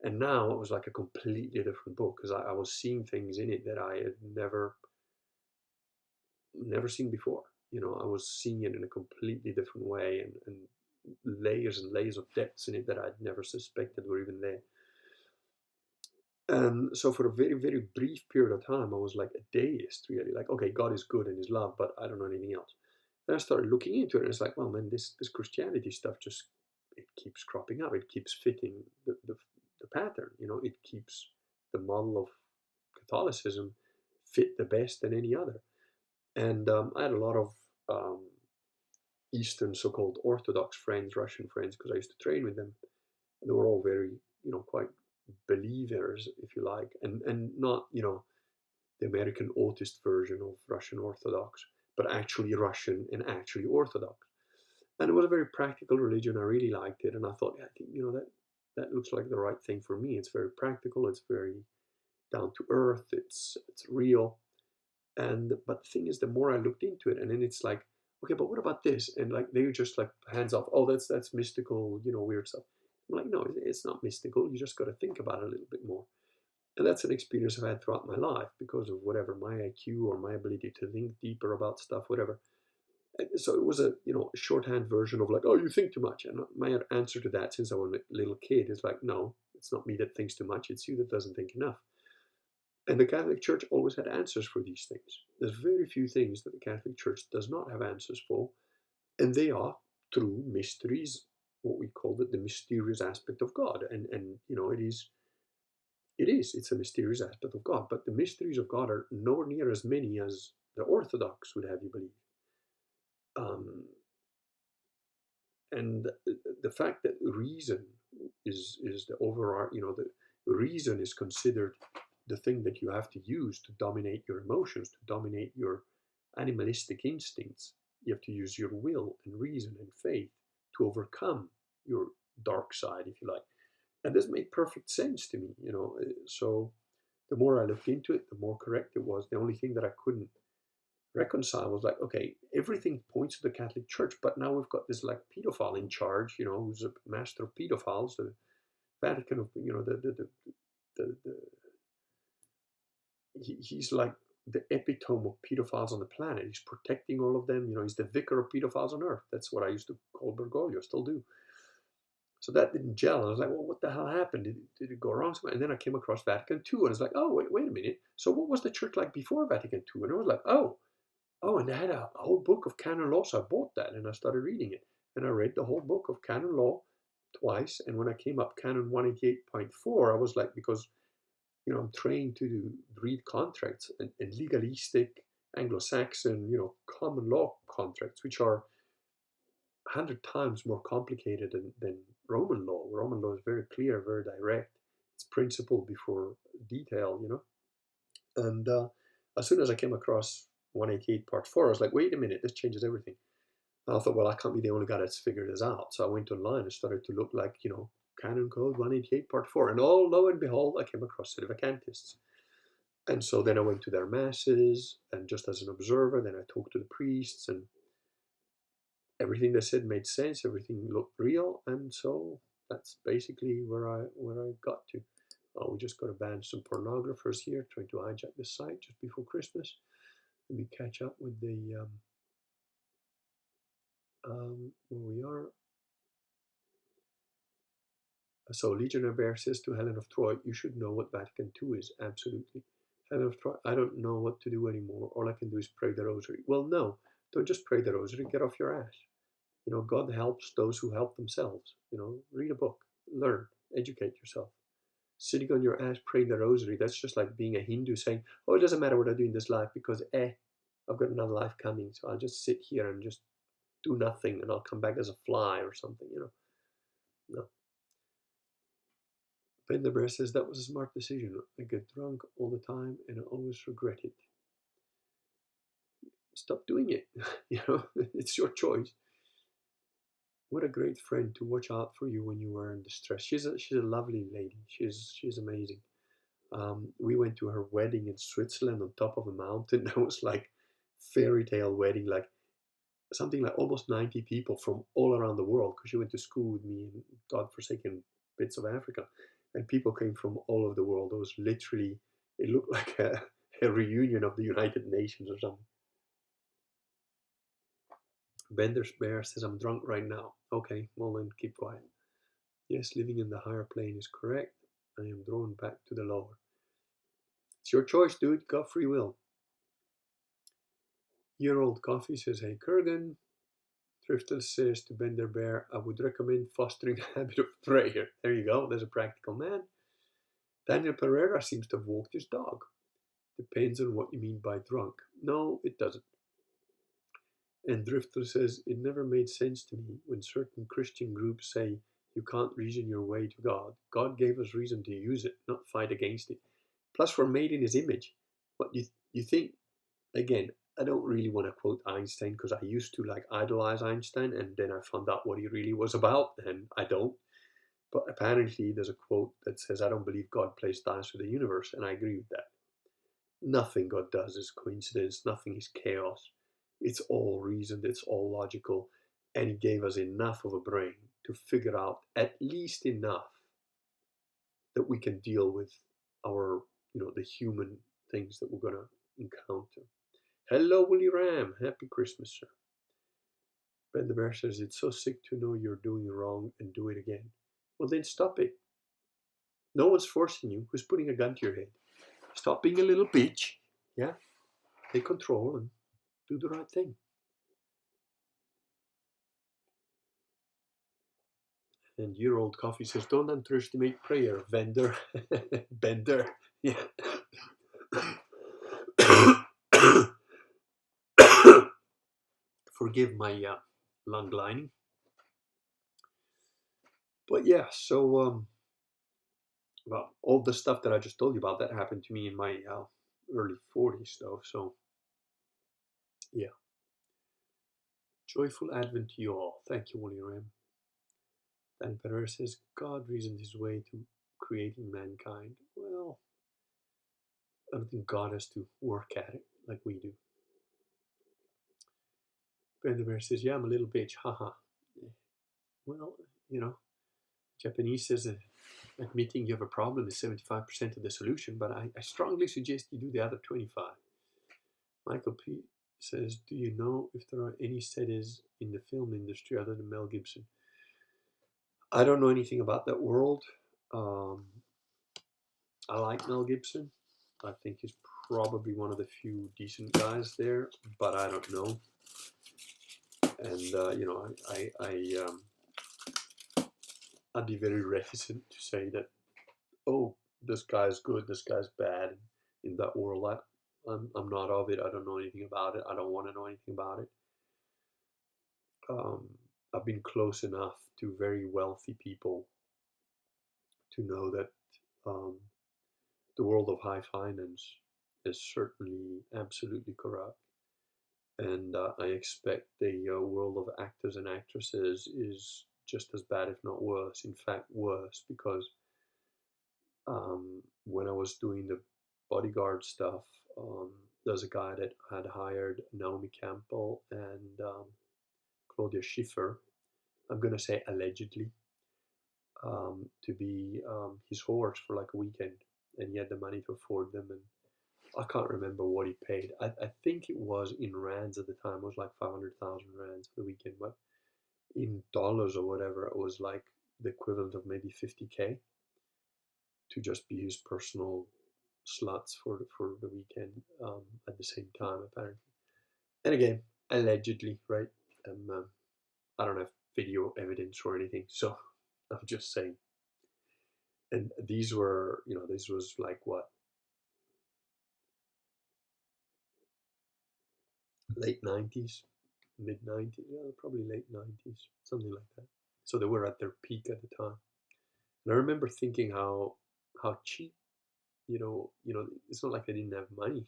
and now it was like a completely different book, because I was seeing things in it that I had never seen before. I was seeing it in a completely different way, and layers and layers of depths in it that I'd never suspected were even there. And so for a very, very brief period of time, I was like a deist, really. Like, okay, God is good and His love, but I don't know anything else. Then I started looking into it, and it's like, well, man, this Christianity stuff it keeps cropping up. It keeps fitting the pattern. It keeps the model of Catholicism fit the best than any other. And I had a lot of Eastern so-called Orthodox friends, Russian friends, because I used to train with them. And they were all very, quite believers, if you like, and not, the American autist version of Russian Orthodox, but actually Russian and actually Orthodox. And it was a very practical religion. I really liked it, and I thought, yeah, I think, that looks like the right thing for me. It's very practical. It's very down to earth. It's real. But the thing is, the more I looked into it, and then it's like, okay, but what about this? And like they just like hands off. Oh, that's mystical, weird stuff. I'm like, no, it's not mystical. You just got to think about it a little bit more. And that's an experience I've had throughout my life because of whatever my IQ or my ability to think deeper about stuff, whatever. And so it was a shorthand version of like, oh, you think too much. And my answer to that, since I was a little kid, is like, no, it's not me that thinks too much. It's you that doesn't think enough. And the Catholic Church always had answers for these things. There's very few things that the Catholic Church does not have answers for, and they are true mysteries, what we call the mysterious aspect of God. And it's a mysterious aspect of God, but the mysteries of God are nowhere near as many as the Orthodox would have you believe. And the fact that reason is the overarching, the reason is considered the thing that you have to use to dominate your emotions, to dominate your animalistic instincts. You have to use your will and reason and faith to overcome your dark side, if you like. And this made perfect sense to me, So the more I looked into it, the more correct it was. The only thing that I couldn't reconcile was like, okay, everything points to the Catholic Church, but now we've got this like pedophile in charge, who's a master of pedophiles, the Vatican of, he's like the epitome of pedophiles on the planet. He's protecting all of them. He's the vicar of pedophiles on earth. That's what I used to call Bergoglio, still do. So that didn't gel. I was like, well, what the hell happened? Did it go wrong somewhere? And then I came across Vatican II, and I was like, oh, wait a minute. So what was the church like before Vatican II? And I was like, oh, and they had a whole book of canon law. So I bought that, and I started reading it. And I read the whole book of canon law twice. And when I came up canon 188.4, I was like, because I'm trained to read contracts and legalistic Anglo-Saxon, common law contracts, which are 100 times more complicated than Roman law. Roman law is very clear, very direct. It's principle before detail, And as soon as I came across 188 part 4, I was like, wait a minute, this changes everything. And I thought, well, I can't be the only guy that's figured this out. So I went online and started to look like, Canon Code 188 Part 4. And lo and behold, I came across Sedevacantists. And so then I went to their masses, and just as an observer, then I talked to the priests, and everything they said made sense, everything looked real, and so that's basically where I got to. We just got to ban some pornographers here, trying to hijack the site just before Christmas. Let me catch up with the where we are. So Legionnaire Bear says to Helen of Troy, you should know what Vatican II is. Absolutely. Helen of Troy, I don't know what to do anymore. All I can do is pray the rosary. Well, no, don't just pray the rosary. Get off your ass. You know, God helps those who help themselves. You know, read a book, learn, educate yourself. Sitting on your ass praying the rosary, that's just like being a Hindu saying, oh, it doesn't matter what I do in this life because, I've got another life coming. So I'll just sit here and just do nothing and I'll come back as a fly or something, you know. No. Ben the Bear says, that was a smart decision. I get drunk all the time and I always regret it. Stop doing it. You know, it's your choice. What a great friend to watch out for you when you were in distress. She's a lovely lady. She's amazing. We went to her wedding in Switzerland on top of a mountain. That was like fairy tale wedding, like something like almost 90 people from all around the world, because she went to school with me in godforsaken bits of Africa, and people came from all over the world. It was literally, it looked like a reunion of the United Nations or something. Bender's Bear says, I'm drunk right now. Okay, well then keep quiet. Yes, living in the higher plane is correct. I am drawn back to the lower. It's your choice, dude. Got free will. Year-old Coffee says, hey, Kurgan. Thriftle says to Bender Bear, I would recommend fostering a habit of prayer. There you go. There's a practical man. Daniel Pereira seems to have walked his dog. Depends on what you mean by drunk. No, it doesn't. And Drifter says, it never made sense to me when certain Christian groups say you can't reason your way to God. God gave us reason to use it, not fight against it. Plus, we're made in his image. What you think, again, I don't really want to quote Einstein because I used to like idolize Einstein, and then I found out what he really was about, and I don't. But apparently there's a quote that says, I don't believe God plays dice with the universe, and I agree with that. Nothing God does is coincidence, nothing is chaos. It's all reasoned, it's all logical, and he gave us enough of a brain to figure out at least enough that we can deal with our, the human things that we're going to encounter. Hello, Willie Ram. Happy Christmas, sir. Ben the Bear says, it's so sick to know you're doing wrong and do it again. Well, then stop it. No one's forcing you. Who's putting a gun to your head? Stop being a little bitch. Yeah? Take control and do the right thing. And year-old Coffee says, don't underestimate prayer, vendor. Bender. Yeah. Forgive my lung lining. But yeah, so well, all the stuff that I just told you about, that happened to me in my early 40s though, so yeah. Joyful Advent to you all. Thank you, Willie Ram. Dan Pereira says, God reasoned his way to creating mankind. Well, I don't think God has to work at it like we do. Ben the Bear says, yeah, I'm a little bitch, haha. Well, Japanese says admitting you have a problem is 75% of the solution, but I strongly suggest you do the other 25. Michael P. says, do you know if there are any settings in the film industry other than Mel Gibson? I don't know anything about that world. I like Mel Gibson. I think he's probably one of the few decent guys there, but I don't know. And I'd be very reticent to say that, oh, this guy's good, this guy's bad. In that world, I'm not of it. I don't know anything about it. I don't want to know anything about it. I've been close enough to very wealthy people to know that the world of high finance is certainly absolutely corrupt. And I expect the world of actors and actresses is just as bad, if not worse. In fact, worse, because when I was doing the bodyguard stuff, there's a guy that had hired Naomi Campbell and Claudia Schiffer, I'm going to say allegedly, to be his horse for like a weekend. And he had the money to afford them. And I can't remember what he paid. I think it was in rands at the time. It was like 500,000 rands for the weekend. But in dollars or whatever, it was like the equivalent of maybe 50K to just be his personal sluts for the weekend at the same time, apparently. And again, allegedly, right? I don't have video evidence or anything, so I'm just saying. And these were, this was like what? Late 90s, mid 90s, yeah, probably late 90s, something like that. So they were at their peak at the time. And I remember thinking how cheap, it's not like they didn't have money.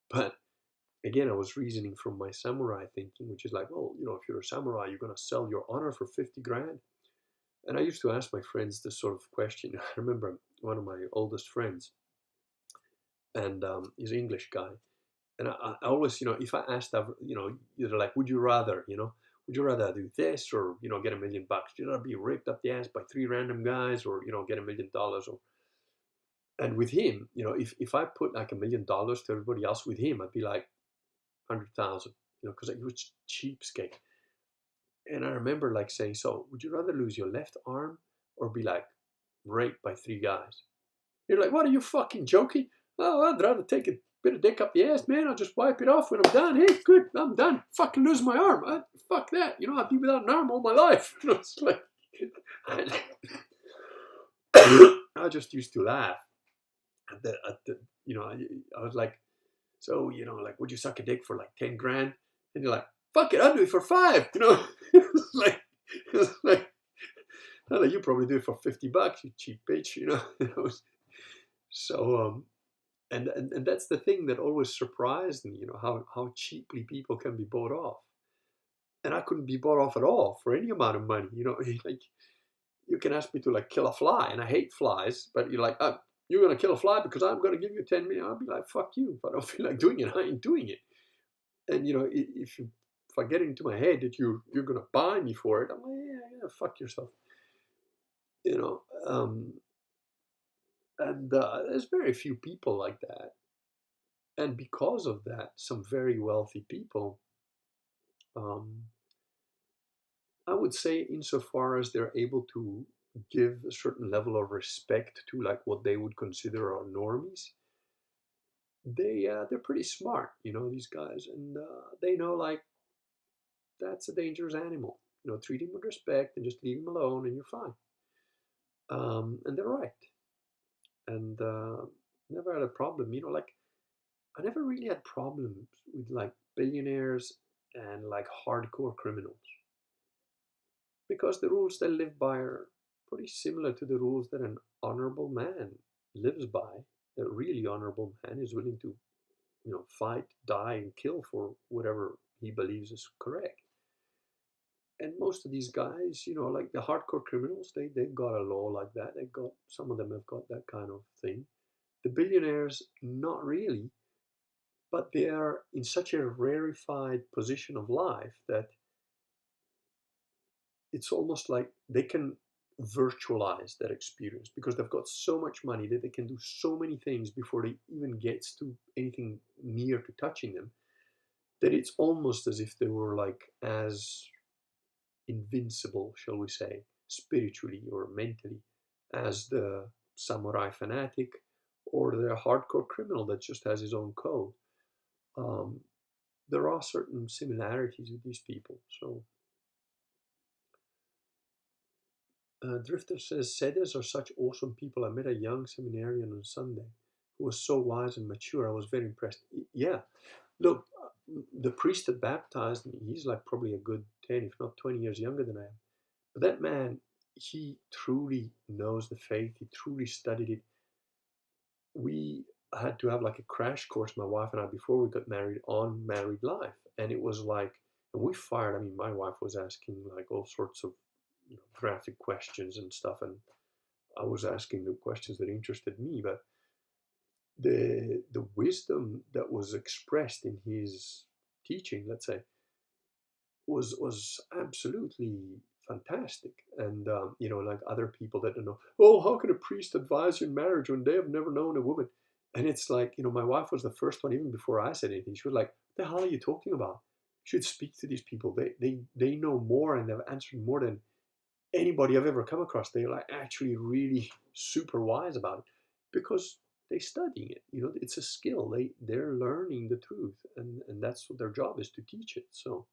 But again, I was reasoning from my samurai thinking, which is like, well, if you're a samurai, you're going to sell your honor for 50 grand. And I used to ask my friends this sort of question. I remember one of my oldest friends, and he's an English guy. And I always, if I asked that, they're like, would you rather do this or, get $1 million? Would you rather be ripped up the ass by 3 random guys or, get $1 million? And with him, if I put like $1 million to everybody else, with him, I'd be like 100,000, because he was cheapskate. And I remember like saying, so would you rather lose your left arm or be like raped by 3 guys? You're like, what, are you fucking joking? Oh, I'd rather take a bit of dick up the ass, man. I'll just wipe it off when I'm done. Hey, good, I'm done. Fucking lose my arm. Fuck that. I'll be without an arm all my life. It's like, I just used to laugh at the I was like, so, like, would you suck a dick for like 10 grand? And you're like, fuck it, I'll do it for 5. It's like, you probably do it for $50, you cheap bitch, So, and that's the thing that always surprised me, how cheaply people can be bought off. And I couldn't be bought off at all for any amount of money, like, you can ask me to like kill a fly, and I hate flies, but you're like, you're going to kill a fly because I'm going to give you 10 million. I'll be like, fuck you. If I don't feel like doing it, I ain't doing it. And, if I get into my head that you're going to buy me for it, I'm like, yeah, fuck yourself. And there's very few people like that. And because of that, some very wealthy people, I would say, insofar as they're able to give a certain level of respect to like what they would consider our normies, they're pretty smart, these guys, and they know like that's a dangerous animal. Treat him with respect and just leave him alone, and you're fine. And they're right. And never had a problem. Like, I never really had problems with like billionaires and like hardcore criminals, because the rules they live by are pretty similar to the rules that an honorable man lives by. A really honorable man is willing to, fight, die, and kill for whatever he believes is correct. And most of these guys, like the hardcore criminals, they've got a law like that. Some of them have got that kind of thing. The billionaires, not really, but they are in such a rarefied position of life that it's almost like they can virtualize that experience, because they've got so much money that they can do so many things before they even gets to anything near to touching them, that it's almost as if they were like as invincible, shall we say, spiritually or mentally, as the samurai fanatic or the hardcore criminal that just has his own code. There are certain similarities with these people. So Drifter says, Sedes are such awesome people. I met a young seminarian on Sunday who was so wise and mature. I was very impressed. Yeah, look, the priest that baptized me, he's like probably a good 10, if not 20 years younger than I am. But that man, he truly knows the faith. He truly studied it. We had to have like a crash course, my wife and I, before we got married, on married life. And it was like, and we fired, my wife was asking like all sorts of graphic questions and stuff, and I was asking the questions that interested me, but the wisdom that was expressed in his teaching, let's say, was absolutely fantastic. And like other people that don't know, oh, how can a priest advise you in marriage when they have never known a woman? And it's like, my wife was the first one, even before I said anything. She was like, "What the hell are you talking about? You should speak to these people. They know more and they've answered more than anybody I've ever come across. They're like actually really super wise about it because they studying it. It's a skill. They're learning the truth, and that's what their job is, to teach it." So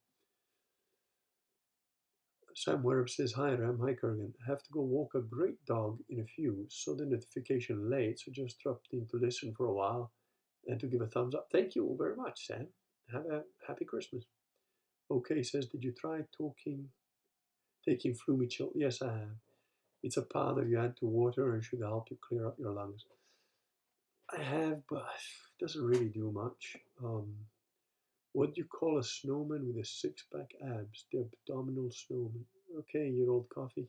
Sam Werb says, "Hi Ram, hi Kurgan. I have to go walk a great dog in a few. Saw the notification late, so just dropped in to listen for a while and to give a thumbs up. Thank you very much, Sam. Have a happy Christmas." Okay, says, "Did you try taking Flumichill?" Yes, I have. It's a powder you add to water and should help you clear up your lungs. I have, but it doesn't really do much. What do you call a snowman with a six-pack abs? The abdominal snowman. Okay, year-old coffee.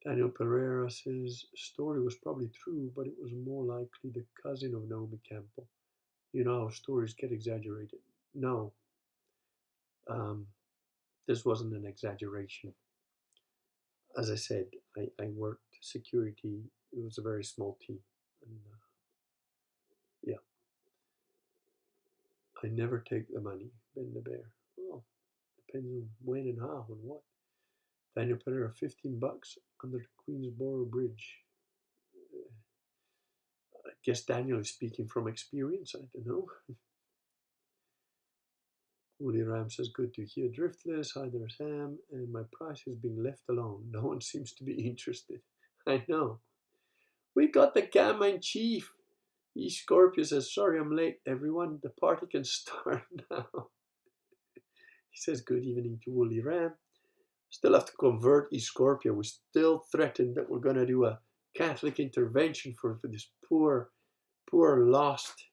Daniel Pereira says, story was probably true, but it was more likely the cousin of Naomi Campbell. You know how stories get exaggerated. No, um, this wasn't an exaggeration. As I said, I worked security. It was a very small team. And yeah, I never take the money, Ben the Bear. Well, depends on when and how and what. Daniel Pereira, $15 under the Queensboro Bridge. I guess Daniel is speaking from experience. I don't know. Woody Ram says, "Good to hear. Driftless. Hi there, Sam. And my price has been left alone. No one seems to be interested." I know. We got the gamma in chief. E Scorpio says, "Sorry I'm late, everyone. The party can start now." He says, "Good evening to Woolly Ram. Still have to convert E Scorpio. We still threatened that we're going to do a Catholic intervention for this poor lost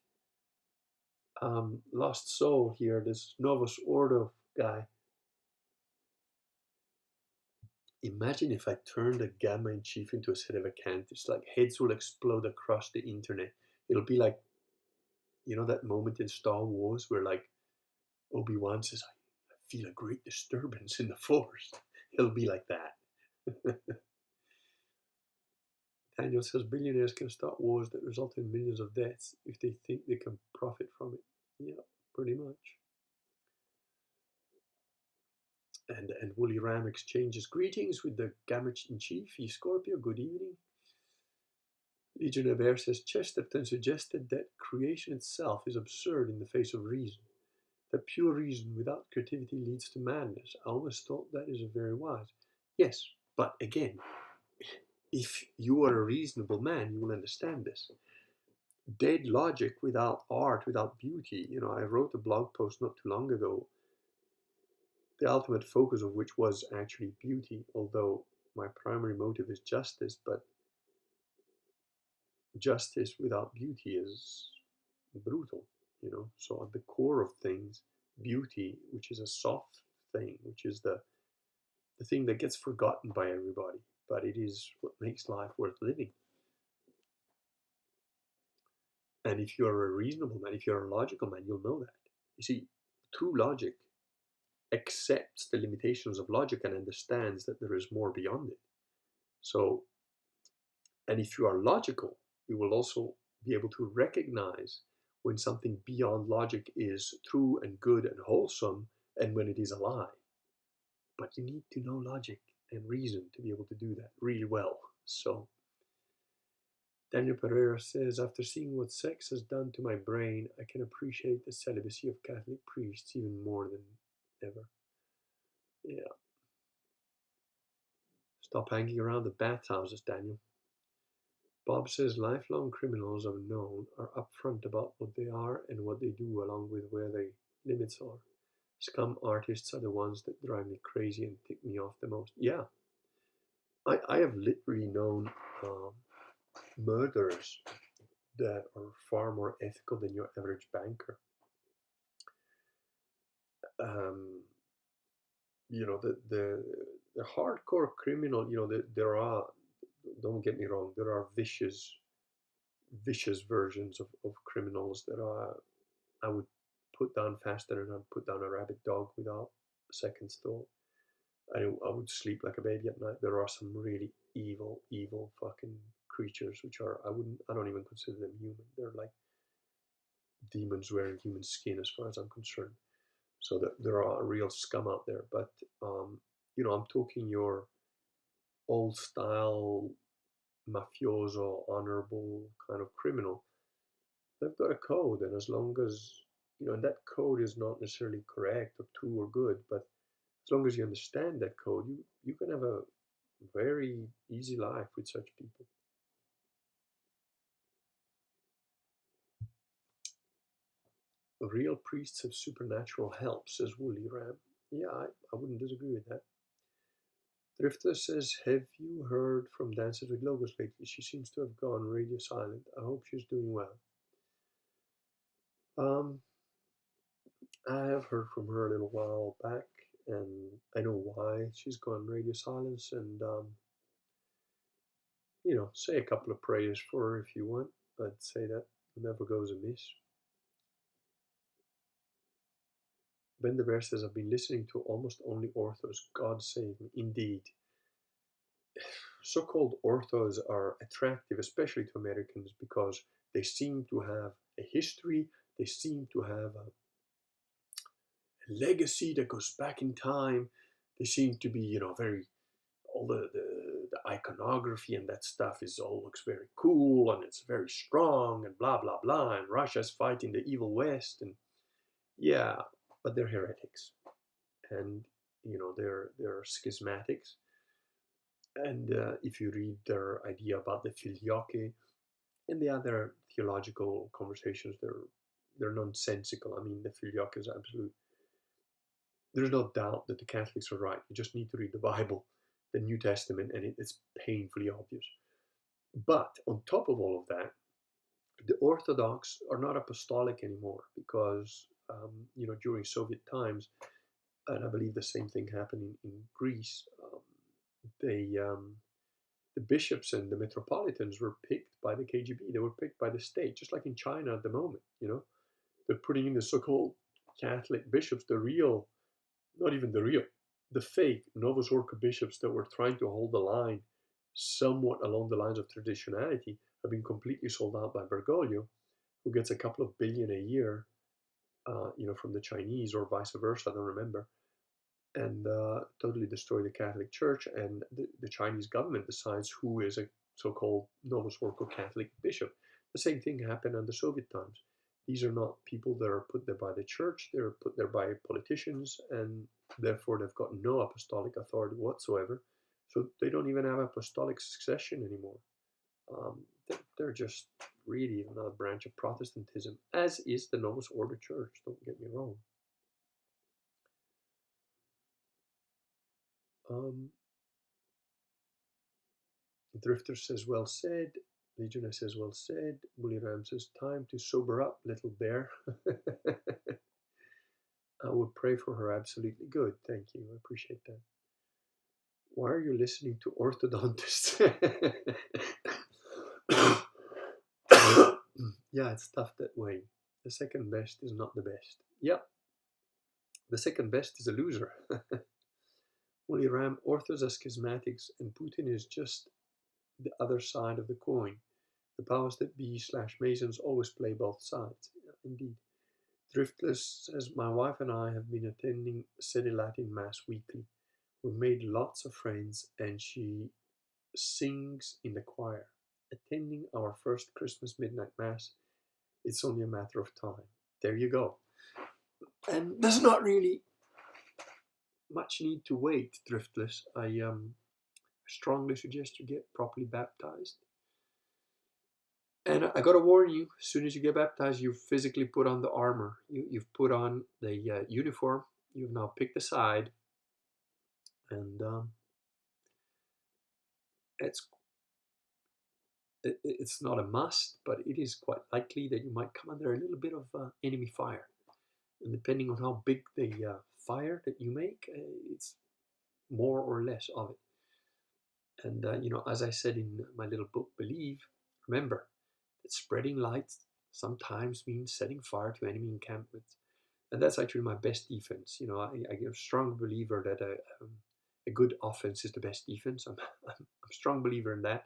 soul here, this Novus Ordo guy. Imagine if I turned a Gamma in Chief into a Sedevacantist. Like, heads will explode across the internet. It'll be like, that moment in Star Wars where, like, Obi-Wan says, I feel a great disturbance in the Force. It'll be like that. Daniel says, "Billionaires can start wars that result in millions of deaths if they think they can profit from it." Yeah, pretty much. And Woolly Ram exchanges greetings with the Gamma in Chief, E Scorpio. Good evening. Legion of Air says, "Chesterton suggested that creation itself is absurd in the face of reason. That pure reason without creativity leads to madness. I always thought that is very wise." Yes, but again, if you are a reasonable man, you will understand this. Dead logic without art, without beauty. I wrote a blog post not too long ago, the ultimate focus of which was actually beauty, although my primary motive is justice, but justice without beauty is brutal, So at the core of things, beauty, which is a soft thing, which is the thing that gets forgotten by everybody, but it is what makes life worth living. And if you're a reasonable man, if you're a logical man, you'll know that. You see, true logic accepts the limitations of logic and understands that there is more beyond it. So, and if you are logical, you will also be able to recognize when something beyond logic is true and good and wholesome, and when it is a lie. But you need to know logic and reason to be able to do that really well. So Daniel Pereira says, "After seeing what sex has done to my brain, I can appreciate the celibacy of Catholic priests even more than ever." Yeah. Stop hanging around the bathhouses, Daniel. Bob says, "Lifelong criminals I've known are upfront about what they are and what they do, along with where their limits are. Scum artists are the ones that drive me crazy and tick me off the most." Yeah, I have literally known murderers that are far more ethical than your average banker. The a hardcore criminal, there are, don't get me wrong, there are vicious versions of criminals that I would put down faster than I'd put down a rabid dog without a second's thought. I would sleep like a baby at night. There are some really evil fucking creatures which are, I don't even consider them human. They're like demons wearing human skin as far as I'm concerned. So that there are real scum out there. But I'm talking your old style mafioso, honorable kind of criminal. They've got a code, and as long as and that code is not necessarily correct or true or good, but as long as you understand that code, you can have a very easy life with such people. Real priests have supernatural help, says Woolly Ram. Yeah, I wouldn't disagree with that. Drifter says, have you heard from Dances with Logos lately? She seems to have gone radio silent. I hope she's doing well. I have heard from her a little while back, and I know why she's gone radio silence, and say a couple of prayers for her if you want. I'd say that never goes amiss. Ben the Bear says, I've been listening to almost only orthos. God save me. Indeed. So-called orthos are attractive, especially to Americans, because they seem to have a history. They seem to have a legacy that goes back in time. They seem to be, very, all the iconography and that stuff all looks very cool, and it's very strong, and blah blah blah, and Russia's fighting the evil West, and yeah, but they're heretics, and they're schismatics, and if you read their idea about the Filioque and the other theological conversations, they're nonsensical. I mean, the Filioque is absolute. There's no doubt that the Catholics are right. You just need to read the Bible, the New Testament, and it's painfully obvious. But on top of all of that, the Orthodox are not apostolic anymore because, during Soviet times, and I believe the same thing happened in Greece, the bishops and the metropolitans were picked by the KGB. They were picked by the state, just like in China at the moment. They're putting in the so-called Catholic bishops, the real, not even the real, the fake Novus Ordo bishops that were trying to hold the line somewhat along the lines of traditionality have been completely sold out by Bergoglio, who gets a couple of billion a year, from the Chinese or vice versa, I don't remember, and totally destroy the Catholic Church, and the Chinese government decides who is a so-called Novus Ordo Catholic bishop. The same thing happened under Soviet times. These are not people that are put there by the church, they're put there by politicians, and therefore they've got no apostolic authority whatsoever. So they don't even have apostolic succession anymore. They're just really another branch of Protestantism, as is the Novus Ordo Church, don't get me wrong. Drifter says, well said. Legionnaire says, well said. Bully Ram says, time to sober up, little bear. I would pray for her. Absolutely good. Thank you. I appreciate that. Why are you listening to orthodontists? Yeah, it's tough that way. The second best is not the best. Yeah. The second best is a loser. Bully Ram, orthos are schismatics, and Putin is just the other side of the coin. The powers that be / Masons always play both sides. Yeah, indeed. Driftless says, my wife and I have been attending Sede Latin Mass weekly. We've made lots of friends, and she sings in the choir. Attending our first Christmas midnight Mass, it's only a matter of time. There you go. And there's not really much need to wait, Driftless. I strongly suggest you get properly baptized. And I gotta warn you, as soon as you get baptized, you physically put on the armor. You've put on the uniform. You've now picked a side, and it's not a must, but it is quite likely that you might come under a little bit of enemy fire. And depending on how big the fire that you make, it's more or less of it. And, as I said in my little book, Believe, remember that spreading light sometimes means setting fire to enemy encampments. And that's actually my best defense. I'm a strong believer that a good offense is the best defense. I'm a strong believer in that,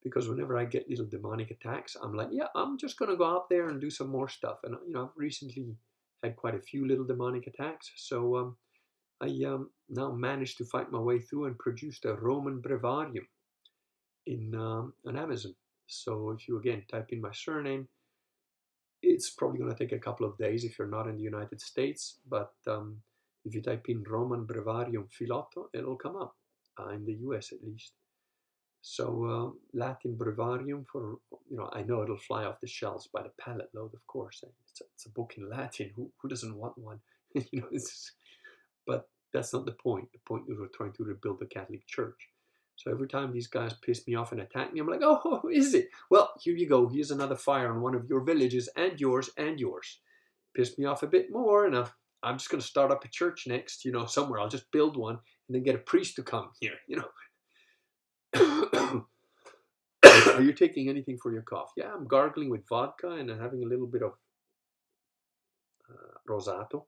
because whenever I get little demonic attacks, I'm like, yeah, I'm just going to go out there and do some more stuff. And, I've recently had quite a few little demonic attacks. So I now managed to fight my way through and produced a Roman breviarium on Amazon. So if you, again, type in my surname, it's probably going to take a couple of days if you're not in the United States. But if you type in Roman breviarium Filotto, it'll come up, in the US at least. So Latin breviarium for, I know it'll fly off the shelves by the pallet load, of course. It's a book in Latin. Who doesn't want one? But that's not the point. The point is we're trying to rebuild the Catholic Church. So every time these guys piss me off and attack me, I'm like, oh, is it? Well, here you go. Here's another fire on one of your villages, and yours, and yours. Piss me off a bit more, and I'm just going to start up a church next, somewhere. I'll just build one and then get a priest to come here, Are you taking anything for your cough? Yeah, I'm gargling with vodka and having a little bit of rosato.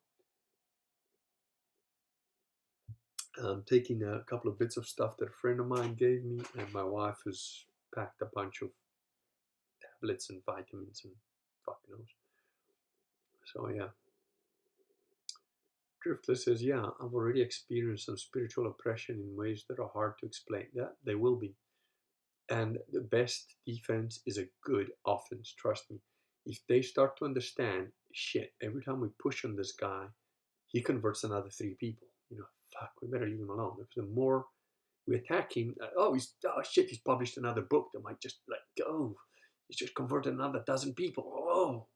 I'm taking a couple of bits of stuff that a friend of mine gave me, and my wife has packed a bunch of tablets and vitamins and fuck knows. So yeah. Driftless says, yeah, I've already experienced some spiritual oppression in ways that are hard to explain. Yeah, they will be. And the best defense is a good offense, trust me. If they start to understand, shit, every time we push on this guy, he converts another 3 people. Fuck, we better leave him alone. Because the more we attack him, he's published another book that might just he's just converted another dozen people.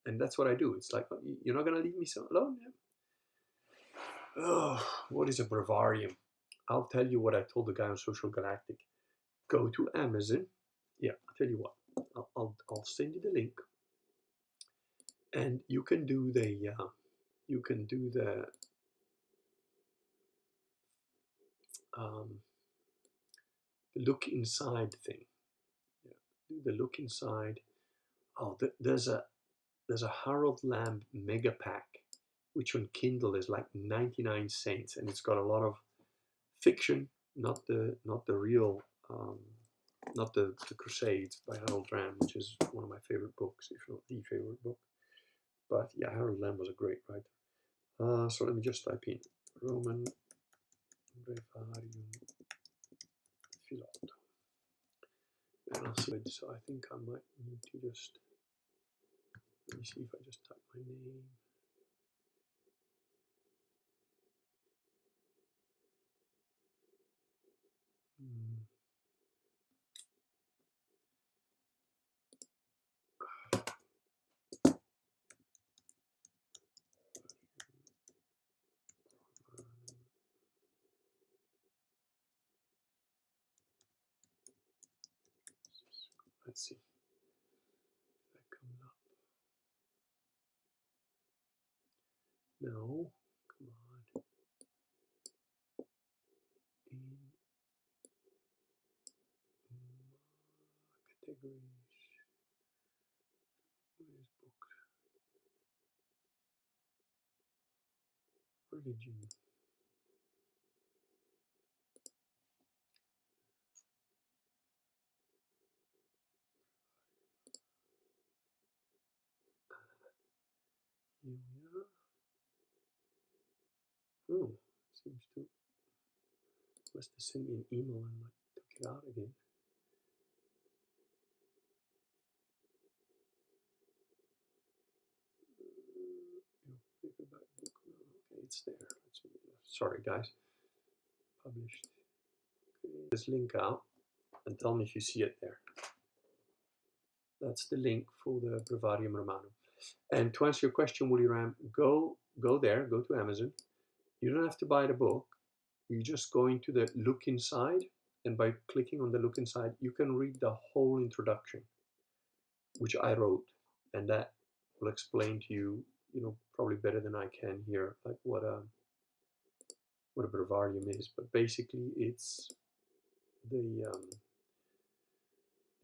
And that's what I do. It's like, you're not going to leave me so alone? Yeah. Oh, what is a breviarium? I'll tell you what I told the guy on Social Galactic. Go to Amazon. Yeah, I'll tell you what. I'll send you the link, and you can do the look inside thing. Yeah, do the look inside. Oh, there's a Harold Lamb mega pack, which on Kindle is like 99 cents, and it's got a lot of fiction, not the real, not the Crusades by Harold Lamb, which is one of my favorite books, if not the favorite book. But yeah, Harold Lamb was a great writer. So let me just type in Roman Breviarium Filotto. And I'll see it. So I think I might need to just, let me see if I just type my name. Let's see if that comes up. No, come on. Categories. Where is book? Religion. Here we are. Oh, seems to. Must have sent me an email and I took it out again. Paperback book. Okay, it's there. Sorry, guys. Published. Okay. This link out and tell me if you see it there. That's the link for the Breviarium Romanum. And to answer your question, Woody Ram, go there, go to Amazon. You don't have to buy the book. You just go into the look inside, and by clicking on the look inside, you can read the whole introduction, which I wrote, and that will explain to you, probably better than I can here, like what what a breviarium is, but basically it's the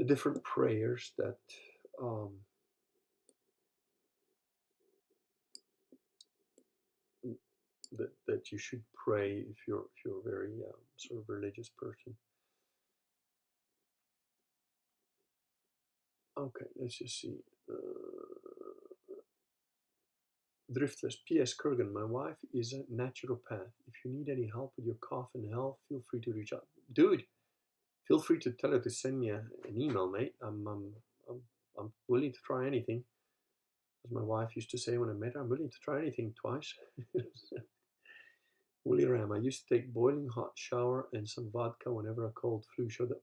different prayers um, that you should pray if you're a very sort of religious person. Okay, let's just see. Driftless. P.S. Kurgan, my wife is a naturopath. If you need any help with your cough and health, feel free to reach out. Dude, feel free to tell her to send me an email, mate. I'm willing to try anything. As my wife used to say when I met her, I'm willing to try anything twice. Woolly Ram, I used to take boiling hot shower and some vodka whenever a cold flu showed up.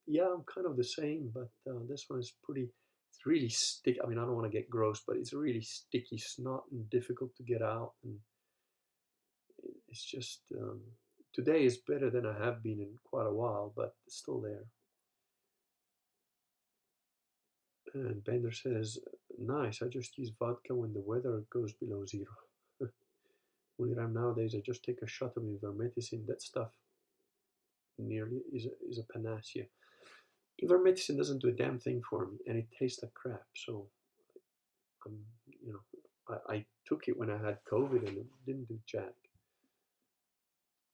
Yeah, I'm kind of the same, but this one is it's really sticky. I mean, I don't want to get gross, but it's really sticky snot and difficult to get out. And it's just, today is better than I have been in quite a while, but it's still there. And Bender says, nice, I just use vodka when the weather goes below zero. When I'm nowadays, I just take a shot of ivermectin. That stuff nearly is a panacea. Ivermectin doesn't do a damn thing for me, and it tastes like crap. So, I'm, you know, I took it when I had COVID, and it didn't do jack.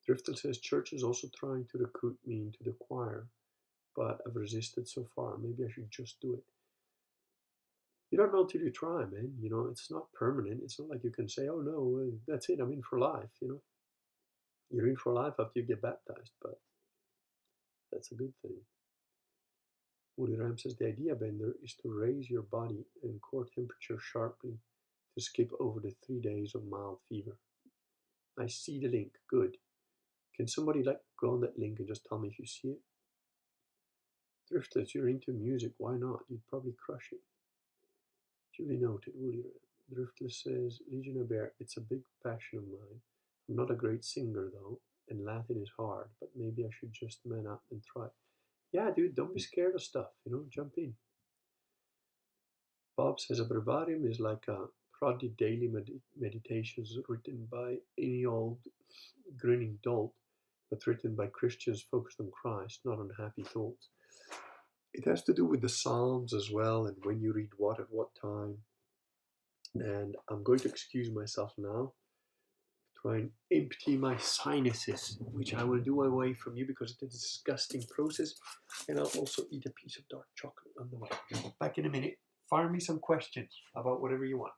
Driftel says church is also trying to recruit me into the choir, but I've resisted so far. Maybe I should just do it. You don't know till you try, man. You know, it's not permanent. It's not like you can say, "Oh no, that's it. I'm in for life." You know, you're in for life after you get baptized, but that's a good thing. Woody Ram says the idea, Bender, is to raise your body and core temperature sharply to skip over the 3 days of mild fever. I see the link. Good. Can somebody go on that link and just tell me if you see it? Driftless, you're into music. Why not? You'd probably crush it. Duly noted, Woody Ram. Driftless says, Legion of Bear, it's a big passion of mine. I'm not a great singer though, and Latin is hard, but maybe I should just man up and try. Yeah, dude, don't be scared of stuff, jump in. Bob says a breviarium is like a proddy daily meditations written by any old grinning dolt, but written by Christians focused on Christ, not on happy thoughts. It has to do with the Psalms as well, and when you read what at what time. And I'm going to excuse myself now, try and empty my sinuses, which I will do away from you because it's a disgusting process. And I'll also eat a piece of dark chocolate on the way. Back in a minute. Fire me some questions about whatever you want.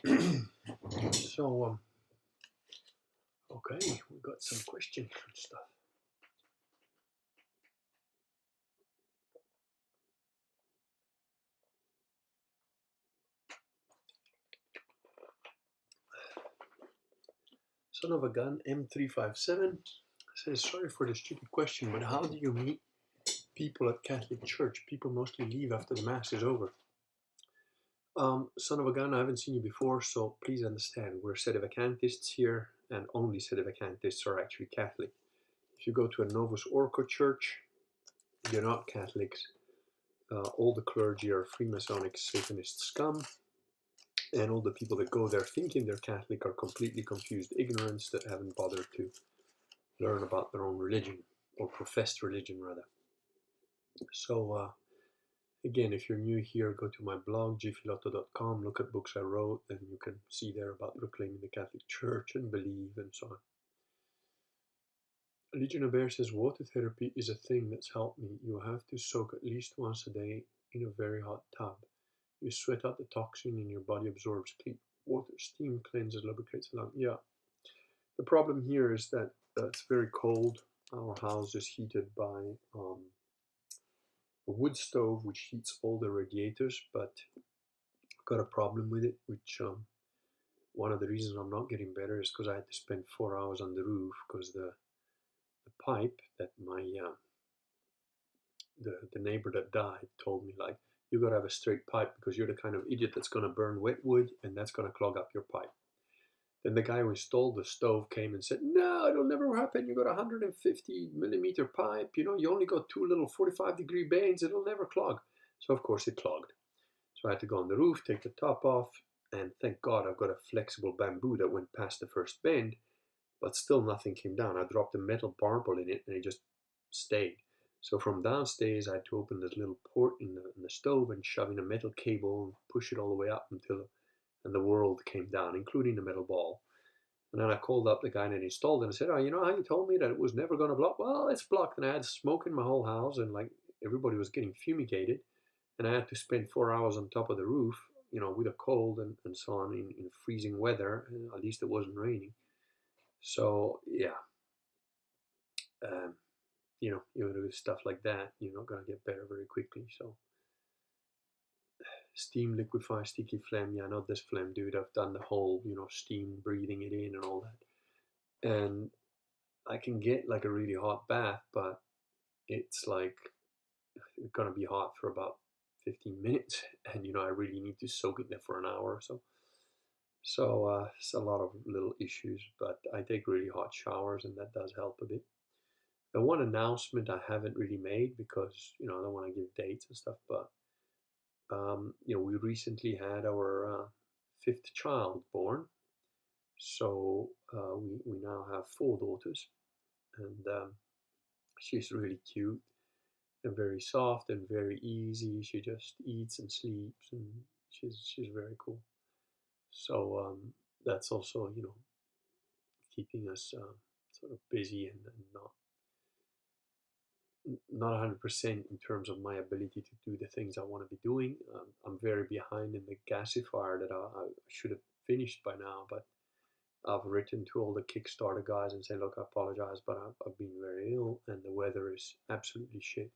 So, okay, we got some questions and stuff. Son of a gun M357 says, sorry for the stupid question, but how do you meet people at Catholic Church? People mostly leave after the Mass is over. Son of a gun, I haven't seen you before, so please understand, we're Sedevacantists here, and only Sedevacantists are actually Catholic. If you go to a Novus Ordo church, they're not Catholics. All the clergy are Freemasonic Satanist scum, and all the people that go there thinking they're Catholic are completely confused ignorants that haven't bothered to learn about their own religion, or professed religion rather. So again, if you're new here, go to my blog, gfilotto.com, look at books I wrote, and you can see there about proclaiming the Catholic Church and believe and so on. Legion of Bear says, water therapy is a thing that's helped me. You have to soak at least once a day in a very hot tub. You sweat out the toxin and your body absorbs clean water. Steam cleanses, lubricates the lung. Yeah. The problem here is that it's very cold. Our house is heated by a wood stove, which heats all the radiators, but I've got a problem with it, which one of the reasons I'm not getting better is because I had to spend 4 hours on the roof because the pipe that my the neighbor that died told me, like, you gotta have a straight pipe because you're the kind of idiot that's gonna burn wet wood and that's gonna clog up your pipe. Then the guy who installed the stove came and said, no, it'll never happen. You got a 150 millimeter pipe, you know, you only got two little 45-degree bands, it'll never clog. So of course it clogged. So I had to go on the roof, take the top off, and thank God I've got a flexible bamboo that went past the first bend, but still nothing came down. I dropped a metal marble in it and it just stayed. So from downstairs, I had to open this little port in the stove and shove in a metal cable and push it all the way up until the world came down, including the metal ball. And then I called up the guy that installed it and I said, oh, you know how you told me that it was never going to block? Well, it's blocked. And I had smoke in my whole house and like everybody was getting fumigated. And I had to spend 4 hours on top of the roof, you know, with a cold and so on in freezing weather. And at least it wasn't raining. So, yeah. You know, with stuff like that, you're not going to get better very quickly. So, steam liquefy sticky phlegm. Yeah, not this phlegm, dude. I've done the whole, you know, steam breathing it in and all that. And I can get like a really hot bath, but it's like it's going to be hot for about 15 minutes. And, you know, I really need to soak it there for an hour or so. So, it's a lot of little issues, but I take really hot showers and that does help a bit. The one announcement I haven't really made because, you know, I don't want to give dates and stuff, but, you know, we recently had our 5th child born. So we now have 4 daughters, and she's really cute and very soft and very easy. She just eats and sleeps, and she's very cool. So that's also, you know, keeping us sort of busy and not 100% in terms of my ability to do the things I want to be doing. I'm very behind in the gasifier that I should have finished by now, but I've written to all the Kickstarter guys and said, look, I apologize, but I've been very ill and the weather is absolutely shit.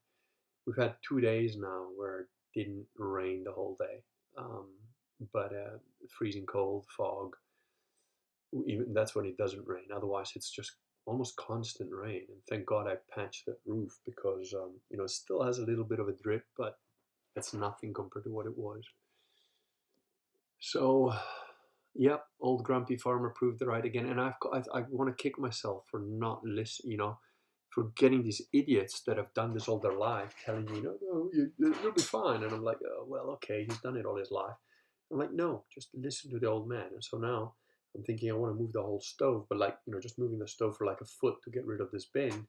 We've had 2 days now where it didn't rain the whole day, but freezing cold, fog. Even that's when it doesn't rain. Otherwise, it's just almost constant rain. And thank God I patched that roof because you know, it still has a little bit of a drip, but that's nothing compared to what it was. So, yep, old grumpy farmer proved it right again. And I want to kick myself for not listening, you know, for getting these idiots that have done this all their life telling me, no, you'll be fine. And I'm like, oh, well, okay, he's done it all his life. I'm like, no, just listen to the old man. And so now I'm thinking I want to move the whole stove, but like, you know, just moving the stove for like a foot to get rid of this bend,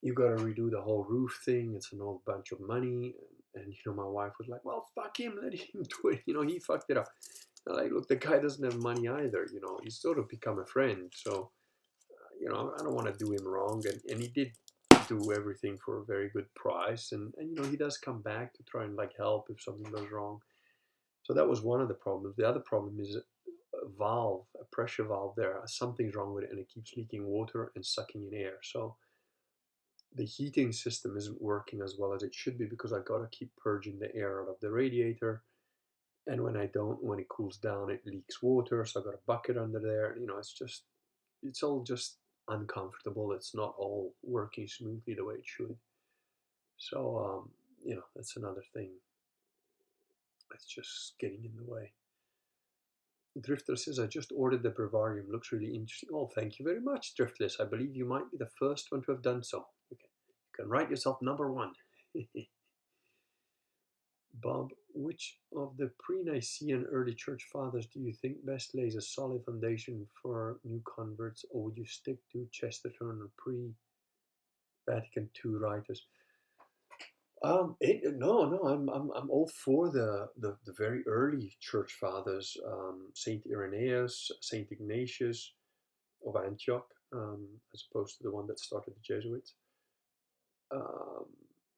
you got to redo the whole roof thing. It's an old bunch of money. And you know, my wife was like, well, fuck him, let him do it. You know, he fucked it up. And like, look, the guy doesn't have money either. You know, he's sort of become a friend. So, you know, I don't want to do him wrong. And he did do everything for a very good price. And, you know, he does come back to try and like help if something goes wrong. So that was one of the problems. The other problem is a valve, a pressure valve there. Something's wrong with it, and it keeps leaking water and sucking in air. So the heating system isn't working as well as it should be, because I got to keep purging the air out of the radiator. And when I don't, when it cools down, it leaks water. So I got a bucket under there. It's all just uncomfortable. It's not all working smoothly the way it should. So, that's another thing that's just getting in the way. Drifter says, I just ordered the Brevarium. Looks really interesting. Oh, thank you very much, Driftless. I believe you might be the first one to have done so. Okay. You can write yourself number 1. Bob, which of the pre-Nicene early church fathers do you think best lays a solid foundation for new converts, or would you stick to Chesterton or pre-Vatican II writers? No, I'm all for the very early church fathers, Saint Irenaeus, Saint Ignatius of Antioch, as opposed to the one that started the Jesuits.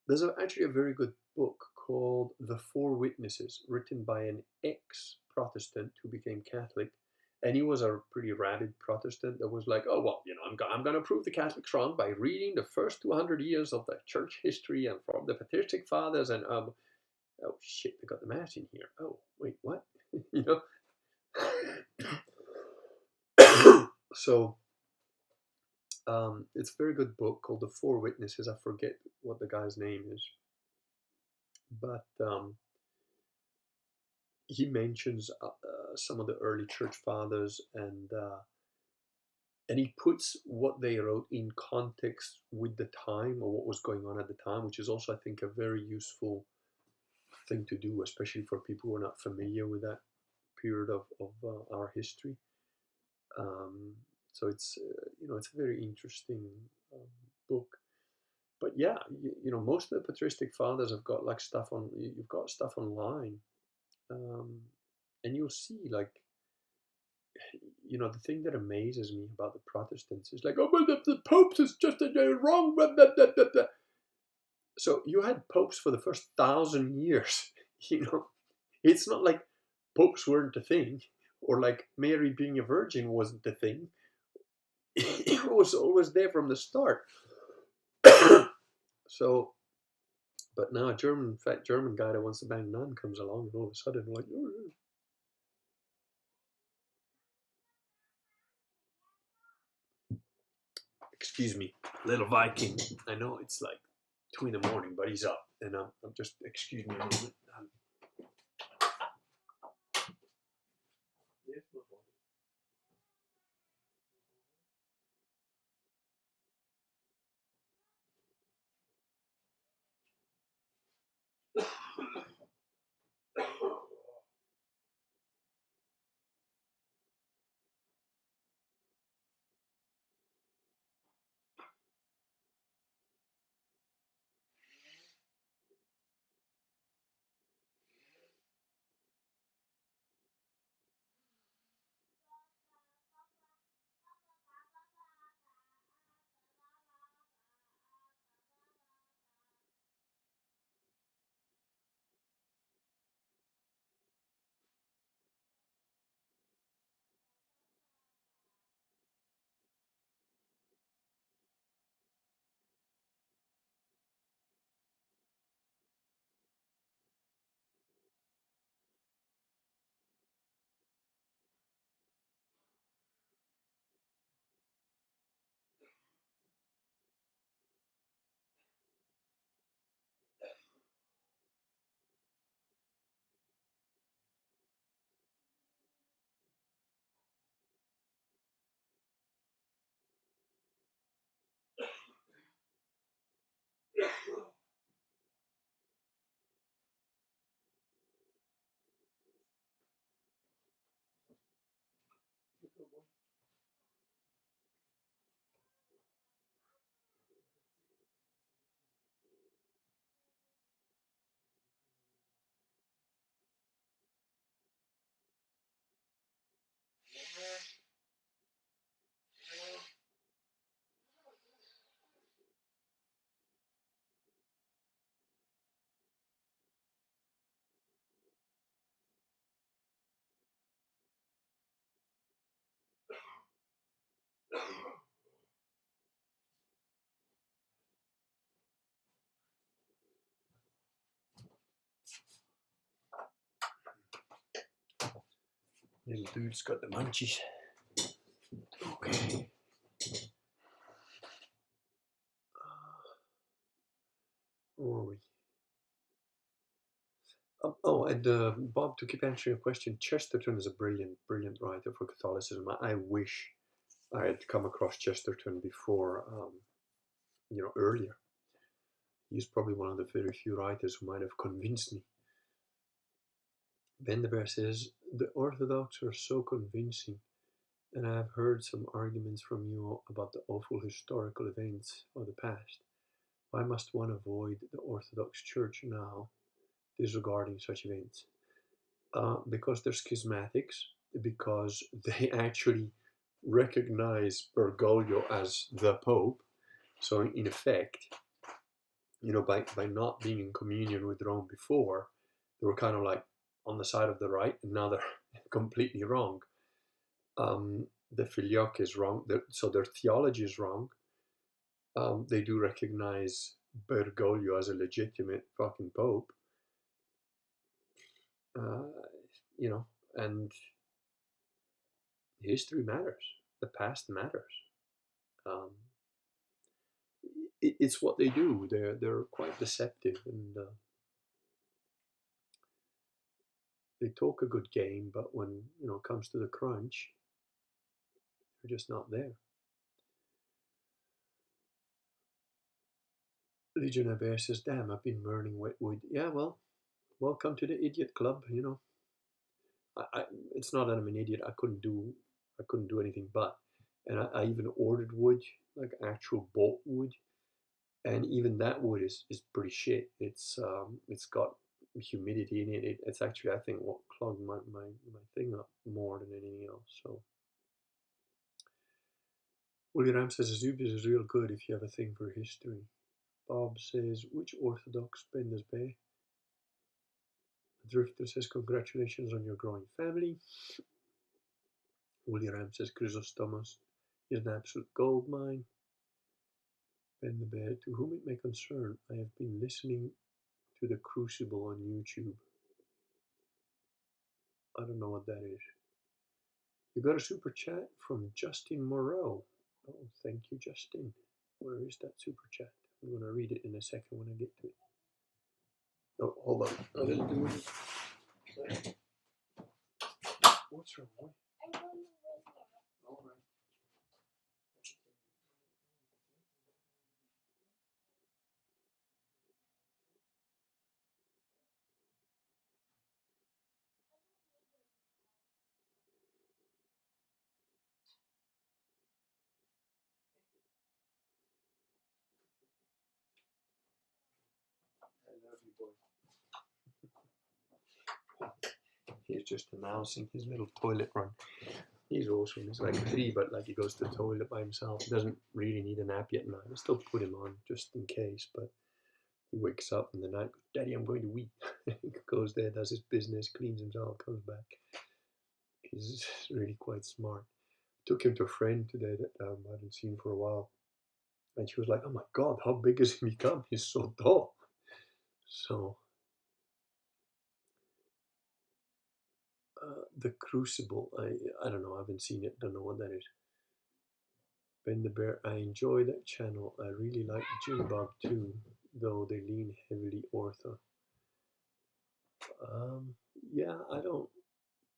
There's actually a very good book called The Four Witnesses, written by an ex-Protestant who became Catholic. And he was a pretty rabid Protestant that was like, oh, well, I'm going to prove the Catholics wrong by reading the first 200 years of the church history and from the patristic fathers. And, oh, shit, they got the Mass in here. Oh, wait, what? So, it's a very good book called The Four Witnesses. I forget what the guy's name is. But he mentions some of the early church fathers, and he puts what they wrote in context with the time, or what was going on at the time, which is also, I think, a very useful thing to do, especially for people who are not familiar with that period of our history. So it's it's a very interesting book. But yeah, most of the patristic fathers have got like stuff on. You've got stuff online, and you'll see like. The thing that amazes me about the Protestants is like, oh, well, the popes is just wrong. Blah, blah, blah, blah, blah. So you had popes for the first 1,000 years. It's not like popes weren't a thing, or like Mary being a virgin wasn't a thing. It was always there from the start. So, but now a German guy that wants to bang nun comes along, and all of a sudden, like, oh, yeah. Excuse me, little Viking. I know it's like 2 in the morning, but he's up, and I'm just, excuse me a moment. Yes, my boy. Little dude's got the munchies. Okay. Where are we? And Bob, to keep answering your question, Chesterton is a brilliant writer for Catholicism. I wish I had come across Chesterton before, earlier. He's probably one of the very few writers who might have convinced me. Ben the Bear says, the Orthodox are so convincing, and I have heard some arguments from you about the awful historical events of the past. Why must one avoid the Orthodox Church now, disregarding such events? Because they're schismatics, because they actually recognize Bergoglio as the Pope. So in effect, by not being in communion with Rome before, they were kind of like on the side of the right, and now they're completely wrong. The Filioque is wrong, so their theology is wrong. They do recognize Bergoglio as a legitimate fucking Pope. And history matters. The past matters. It's what they do. They're quite deceptive, and they talk a good game, but when it comes to the crunch, they're just not there. Legion of Bear says, "Damn, I've been burning wet wood." Yeah, well, welcome to the idiot club. It's not that I'm an idiot. I couldn't do anything but, and I even ordered wood, like actual bolt wood, and even that wood is pretty shit. It's got humidity in it. It's actually, I think, what clogged my thing up more than anything else. So Willie Ram says Azubius is real good if you have a thing for history. Bob says, which Orthodox Bender's Bay? Drifter says, congratulations on your growing family. Willie Ram says, Chrysostomos is an absolute gold mine. Ben the Bear, to whom it may concern, I have been listening to the Crucible on YouTube. I don't know what that is. You got a super chat from Justin Moreau. Oh, thank you, Justin. Where is that super chat? I'm going to read it in a second when I get to it. Oh, hold on. A little dude. What's wrong? All right. I love you, boy. He's just announcing his little toilet run. He's awesome. He's like 3, but like he goes to the toilet by himself. He doesn't really need a nap yet now. I still put him on just in case, but he wakes up in the night, Daddy, I'm going to wee. He goes there, does his business, cleans himself, comes back. He's really quite smart. Took him to a friend today that I hadn't seen for a while. And she was like, oh my God, how big has he become? He's so tall. So, the Crucible, I don't know, I haven't seen it, don't know what that is. Ben the Bear, I enjoy that channel. I really like Jim Bob too, though they lean heavily ortho. Yeah, I don't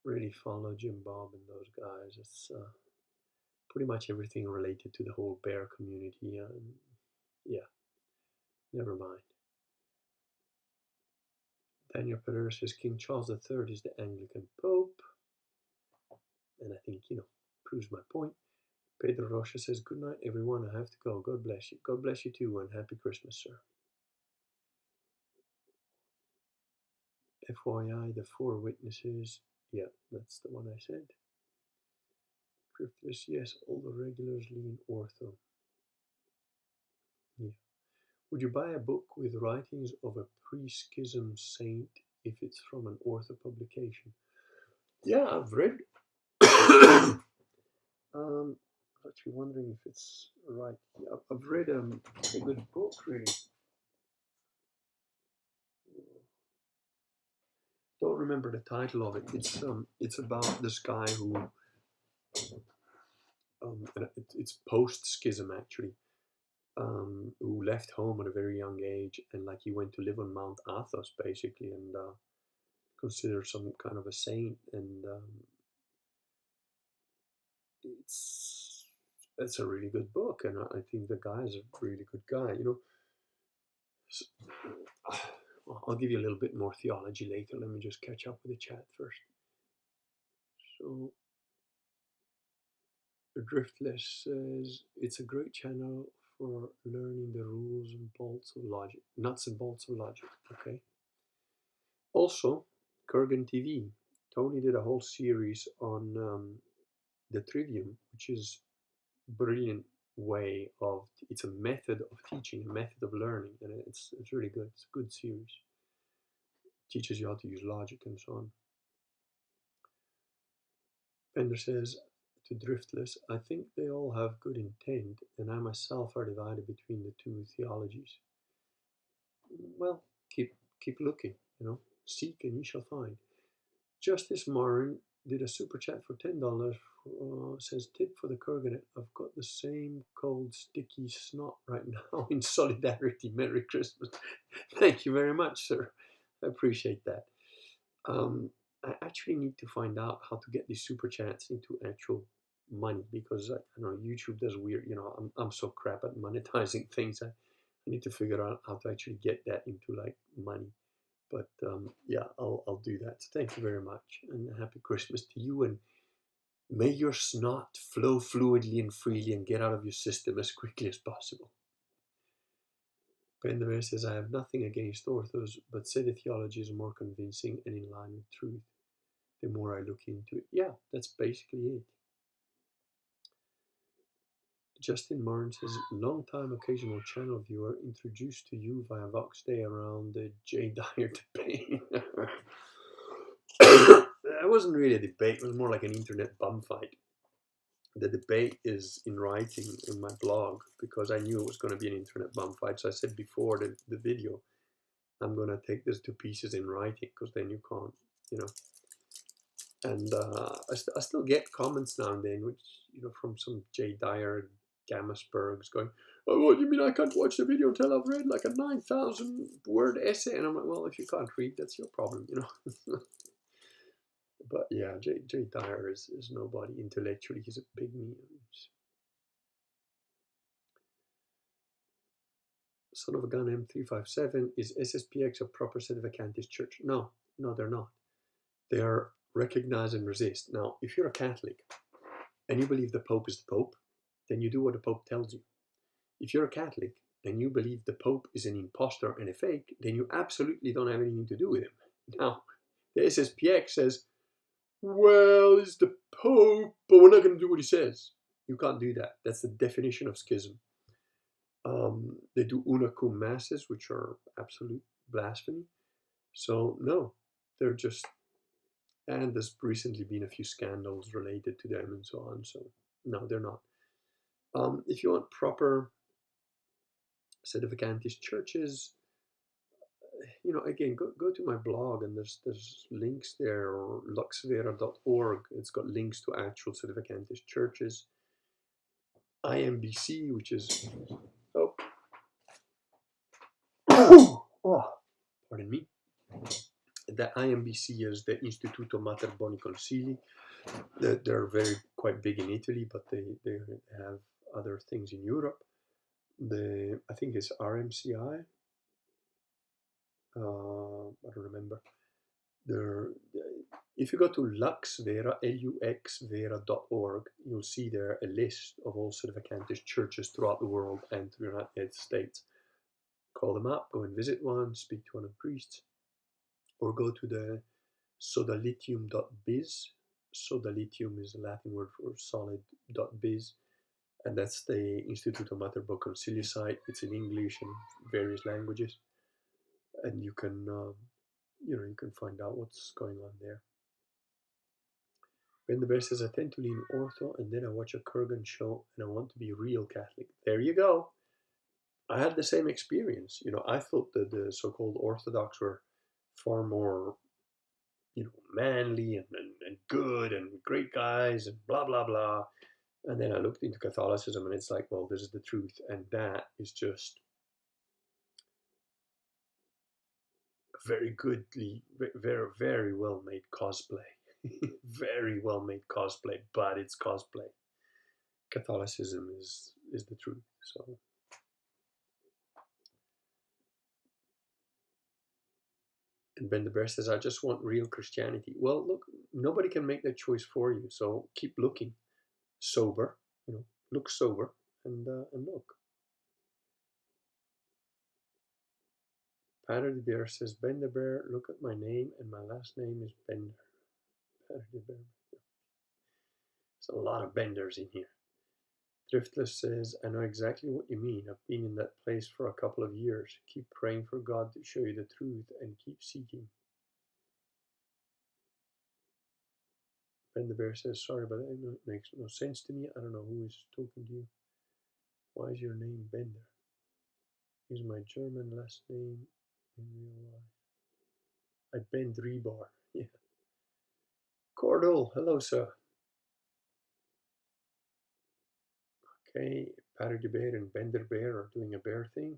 really follow Jim Bob and those guys. It's pretty much everything related to the whole bear community. Yeah, never mind. Daniel Pereira says King Charles III is the Anglican Pope. And I think, proves my point. Pedro Rocha says, good night, everyone. I have to go. God bless you. God bless you too, and happy Christmas, sir. FYI, the 4 witnesses. Yeah, that's the one I said. Cryptus, yes, all the regulars lean ortho. Yeah. Would you buy a book with writings of a pre-schism saint if it's from an ortho publication? Yeah, I've read. I'm actually wondering if it's right. Yeah, I've read a good book, really. don't remember the title of it. It's about this guy who it's post-schism actually, who left home at a very young age, and like he went to live on Mount Athos basically, and considered some kind of a saint, and it's a really good book, and I think the guy is a really good guy. So, I'll give you a little bit more theology later. Let me just catch up with the chat first. So, Driftless says it's a great channel for learning the rules and bolts of logic, nuts and bolts of logic. Okay. Also, Kurgan TV. Tony did a whole series on the trivium, which is brilliant way of, it's a method of teaching, a method of learning, and it's really good. It's a good series. Teaches you how to use logic and so on. Bender says to Driftless, I think they all have good intent, and I myself are divided between the two theologies. Well, keep looking, seek and you shall find. Justice Marin did a super chat for $10. Says, tip for the Kurgan. I've got the same cold, sticky snot right now in solidarity. Merry Christmas. Thank you very much, sir. I appreciate that. I actually need to find out how to get these super chats into actual money, because I know YouTube does weird, I'm so crap at monetizing things. I need to figure out how to actually get that into like money. But yeah, I'll do that. So thank you very much, and happy Christmas to you, and may your snot flow fluidly and freely and get out of your system as quickly as possible. Bendever says, I have nothing against orthos, but say the theology is more convincing and in line with truth the more I look into it. Yeah, that's basically it. Justin Martin says, long time occasional channel viewer, introduced to you via Vox Day around the J. Dyer debate. That wasn't really a debate, it was more like an internet bum fight. The debate is in writing in my blog, because I knew it was going to be an internet bum fight. So I said before the video, I'm going to take this to pieces in writing, because then you can't, And I still get comments now and then, which, from some J. Dyer Gammasbergs going, oh, what do you mean I can't watch the video until I've read like a 9,000 word essay? And I'm like, well, if you can't read, that's your problem, But yeah, J. Dyer is nobody intellectually. He's a pygmy. Son of a Gun M357, is SSPX a proper Sedevacantist church? No, they're not. They are recognize and resist. Now, if you're a Catholic and you believe the Pope is the Pope, then you do what the Pope tells you. If you're a Catholic and you believe the Pope is an impostor and a fake, then you absolutely don't have anything to do with him. Now, the SSPX says, well, it's the Pope, but we're not going to do what he says. You can't do that. That's the definition of schism. They do una cum masses, which are absolute blasphemy. So, no, they're just, and there's recently been a few scandals related to them and so on. So, no, they're not. If you want proper Sedevacantist churches, again, go to my blog, and there's links there, or luxvera.org. It's got links to actual Sedevacantist churches. IMBC, which is pardon me. The IMBC is the Istituto Mater Boni Concili. They're quite big in Italy, but they have other things in Europe. I think it's RMCI. I don't remember. If you go to luxvera, luxvera.org, you'll see there a list of all Sedevacantist churches throughout the world and through the United States. Call them up, go and visit one, speak to one of the priests, or go to the sodalitium.biz. Sodalitium is the Latin word for solid.biz, and that's the Instituto Mater Boni Concili site. It's in English and various languages, and you can you can find out what's going on there. When the bear says, I tend to lean ortho, and then I watch a Kurgan show and I want to be real Catholic. There you go. I had the same experience. I thought that the so-called Orthodox were far more manly and good and great guys and blah, blah, blah. And then I looked into Catholicism and it's like, well, this is the truth. And that is just very goodly, very, very well made cosplay. Very well made cosplay, but it's cosplay. Catholicism is the truth. So, and Ben the Bear says, I just want real Christianity. Well, look, nobody can make that choice for you. So keep looking sober, look sober and look. Patter the Bear says, Ben the Bear, look at my name and my last name is Bender. Patter the Bear. There's a lot of Benders in here. Thriftless says, I know exactly what you mean. I've been in that place for a couple of years. Keep praying for God to show you the truth and keep seeking. Ben the Bear says, sorry, but it makes no sense to me. I don't know who is talking to you. Why is your name Bender? Here's my German last name in real life. I bend rebar. Yeah. Cordell, hello, sir. Okay, Patter the Bear and Bender Bear are doing a bear thing.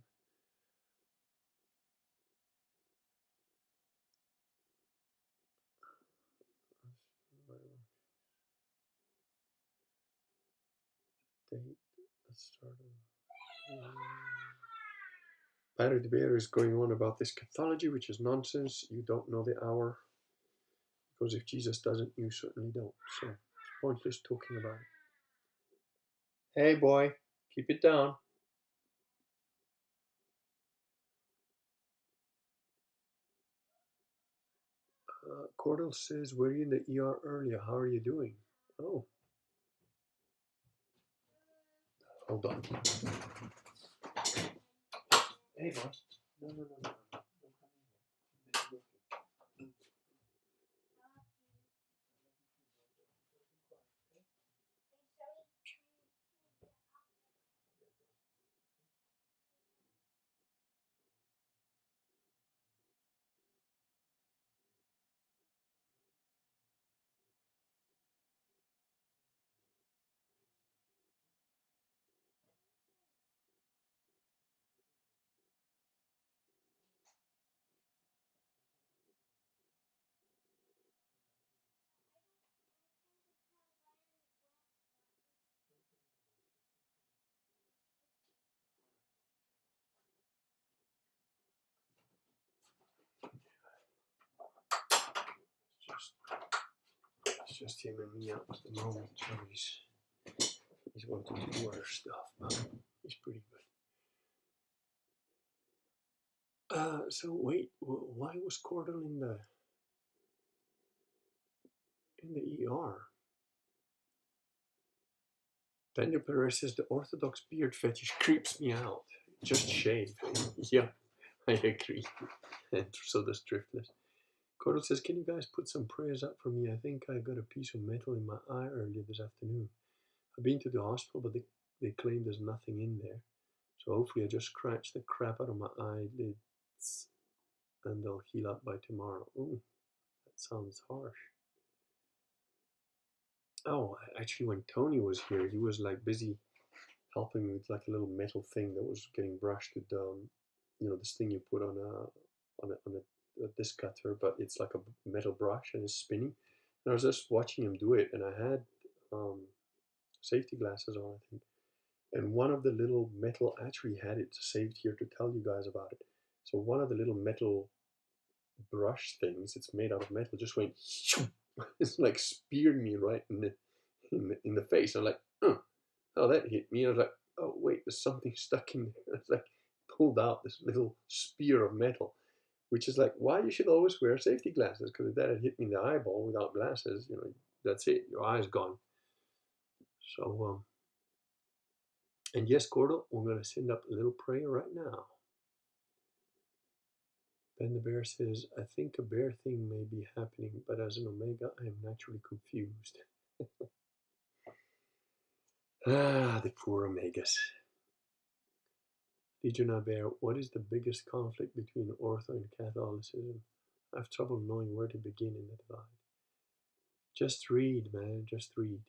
Let's start. Patter the Bear is going on about this Cathology, which is nonsense. You don't know the hour. Because if Jesus doesn't, you certainly don't. So it's pointless talking about it. Hey, boy, keep it down. Cordell says, were you in the ER earlier? How are you doing? Oh. Hold on. Hey, boy. No. It's just him and me at the moment. So he's wanting to do other stuff, but he's pretty good. So wait, why was Cordell in the ER? Daniel Perez says the Orthodox beard fetish creeps me out. Just shave. Yeah, I agree. And so does Driftless. Cordell says, can you guys put some prayers up for me? I think I got a piece of metal in my eye earlier this afternoon. I've been to the hospital, but they claim there's nothing in there. So hopefully I just scratch the crap out of my eyelids and they'll heal up by tomorrow. Ooh, that sounds harsh. Oh, actually, when Tony was here, he was like busy helping me with like a little metal thing that was getting brushed with, this thing you put on a disc cutter, but it's like a metal brush and it's spinning. And I was just watching him do it, and I had safety glasses on, I think. And one of the little metal, actually had it saved here to tell you guys about it. So one of the little metal brush things, it's made out of metal, just went, it's like speared me right in the face. I'm like, oh, that hit me. I was like, oh wait, there's something stuck in there. It's like pulled out this little spear of metal, which is like why you should always wear safety glasses, because if that had hit me in the eyeball without glasses, that's it, your eye's gone. So and yes, Cordell, we're going to send up a little prayer right now. Ben the Bear says, I think a bear thing may be happening, but as an Omega, I am naturally confused. The poor Omegas. Legionnaire Bear, what is the biggest conflict between Ortho and Catholicism? I have trouble knowing where to begin in the divide. Just read, man. Just read.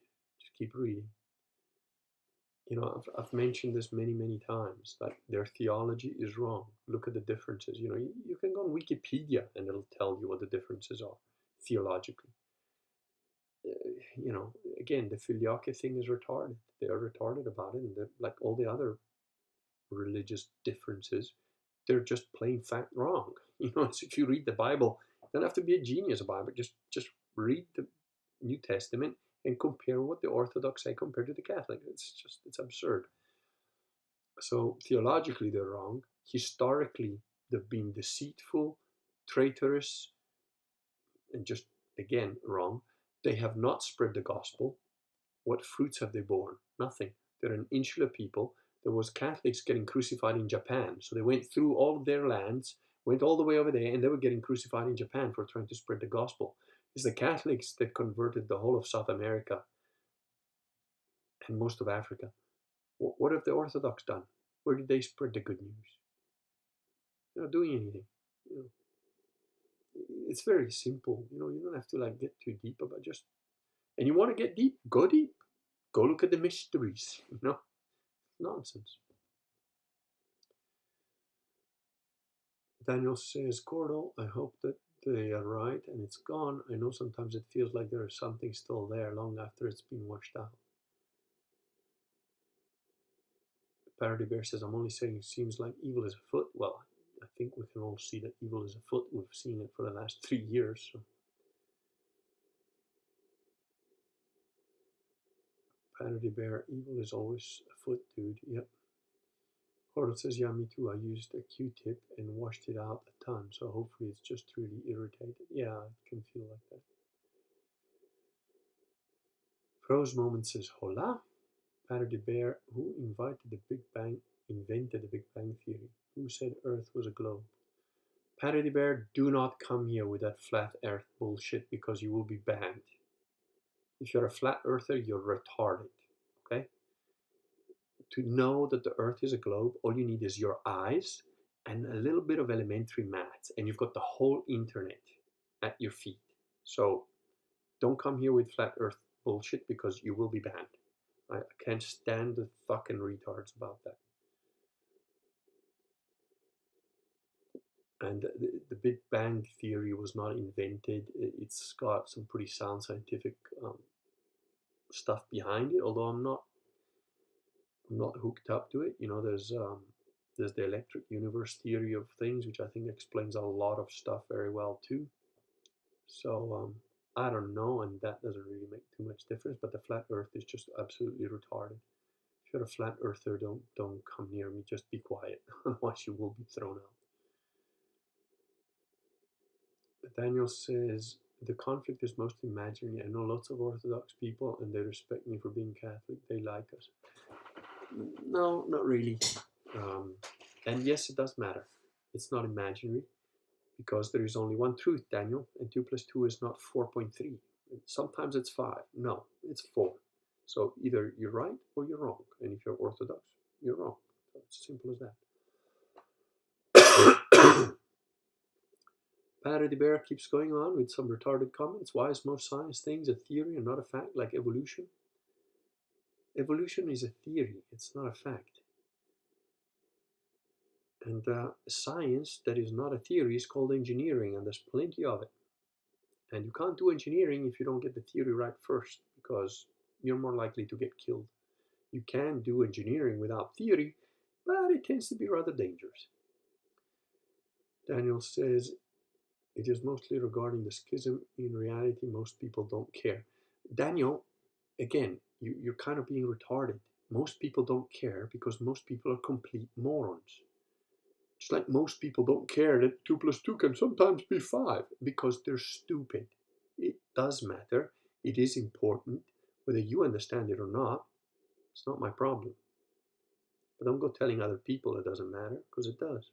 Just keep reading. You know, I've mentioned this many, many times, that their theology is wrong. Look at the differences. You know, you can go on Wikipedia and it'll tell you what the differences are theologically. You know, again, the Filioque thing is retarded. They are retarded about it, and like all the other religious differences, they're just plain fact wrong. You know, so if you read the Bible, you don't have to be a genius about it. Just read the New Testament and compare what the Orthodox say compared to the Catholic. It's absurd. So theologically they're wrong. Historically they've been deceitful, traitorous, and just again wrong. They have not spread the gospel. What fruits have they borne? Nothing. They're an insular people. There was Catholics getting crucified in Japan, so they went through all of their lands, went all the way over there, and they were getting crucified in Japan for trying to spread the gospel. It's the Catholics that converted the whole of South America and most of Africa. What have the Orthodox done? Where did they spread the good news? They're not doing anything. You know, it's very simple. You know, you don't have to like get too deep about just. And you want to get deep? Go deep. Go look at the mysteries. You know, nonsense. Daniel says, Cordal, I hope that they are right and it's gone. I know sometimes it feels like there is something still there long after it's been washed out. Parody Bear says, I'm only saying it seems like evil is afoot. Well, I think we can all see that evil is afoot. We've seen it for the last 3 years. So. Parody Bear, evil is always afoot, dude. Yep. Cordal says, yeah, me too. I used a Q-tip and washed it out a ton. So hopefully it's just really irritated. Yeah, it can feel like that. Froze Moment says, hola. Parody Bear, who invented the Big Bang Theory? Who said Earth was a globe? Parody Bear, do not come here with that flat Earth bullshit because you will be banned. If you're a flat earther, you're retarded. Okay? To know that the Earth is a globe, all you need is your eyes and a little bit of elementary maths, and you've got the whole internet at your feet. So don't come here with flat Earth bullshit because you will be banned. I can't stand the fucking retards about that. And the Big Bang Theory was not invented. It's got some pretty sound scientific stuff behind it, although I'm not hooked up to it. You know, there's the electric universe theory of things, which I think explains a lot of stuff very well too. So I don't know, and that doesn't really make too much difference. But the flat Earth is just absolutely retarded. If you're a flat earther, don't come near me. Just be quiet, otherwise you will be thrown out. Daniel says, the conflict is mostly imaginary. I know lots of Orthodox people and they respect me for being Catholic. They like us. No, not really. And yes, it does matter. It's not imaginary because there is only one truth, Daniel, and 2 plus 2 is not 4.3. Sometimes it's 5. No, it's 4. So either you're right or you're wrong. And if you're Orthodox, you're wrong. So it's as simple as that. Parody Bear keeps going on with some retarded comments. Why is most science things a theory and not a fact, like evolution? Evolution is a theory, it's not a fact. And science that is not a theory is called engineering, and there's plenty of it. And you can't do engineering if you don't get the theory right first, because you're more likely to get killed. You can do engineering without theory, but it tends to be rather dangerous. Daniel says, it is mostly regarding the schism. In reality, most people don't care. Daniel, again, you're kind of being retarded. Most people don't care because most people are complete morons. Just like most people don't care that 2 plus 2 can sometimes be 5 because they're stupid. It does matter. It is important. Whether you understand it or not, it's not my problem. But don't go telling other people it doesn't matter, because it does.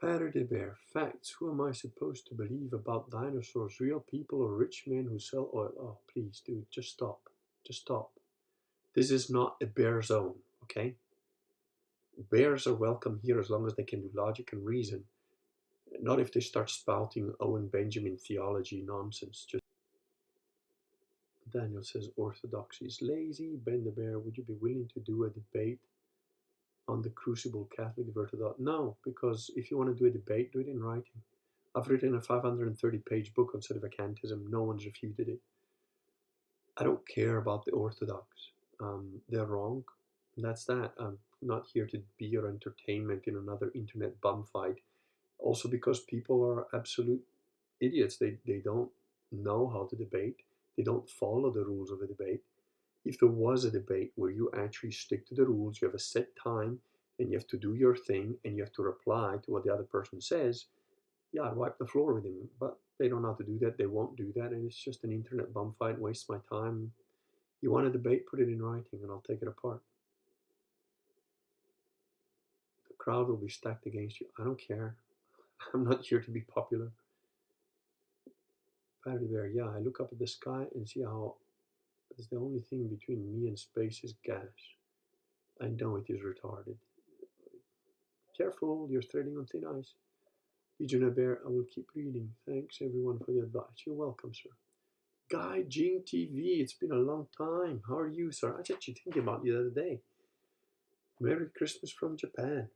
Parody Bear, facts. Who am I supposed to believe about dinosaurs? Real people or rich men who sell oil? Oh, please, dude, just stop. Just stop. This is not a bear zone, okay? Bears are welcome here as long as they can do logic and reason. Not if they start spouting Owen Benjamin theology nonsense. Just Daniel says orthodoxy is lazy. Ben the Bear, would you be willing to do a debate on the crucible Catholic Orthodox? No, because if you want to do a debate, do it in writing. I've written a 530-page book on Sedevacantism. No one's refuted it. I don't care about the Orthodox. They're wrong. That's that. I'm not here to be your entertainment in another internet bum fight. Also because people are absolute idiots. They don't know how to debate. They don't follow the rules of a debate. If there was a debate where you actually stick to the rules, you have a set time, and you have to do your thing, and you have to reply to what the other person says, yeah, I'd wipe the floor with him. But they don't know how to do that. They won't do that, and it's just an internet bum fight. Waste my time. You want a debate? Put it in writing, and I'll take it apart. The crowd will be stacked against you. I don't care. I'm not here to be popular. Patty Bear, yeah, I look up at the sky and see how it's the only thing between me and space is gas. I know it is retarded. Careful, you're treading on thin ice. Legion Bear, I will keep reading. Thanks everyone for the advice. You're welcome, sir. Guy Jing TV, it's been a long time. How are you, sir? I was actually thinking about you the other day. Merry Christmas from Japan.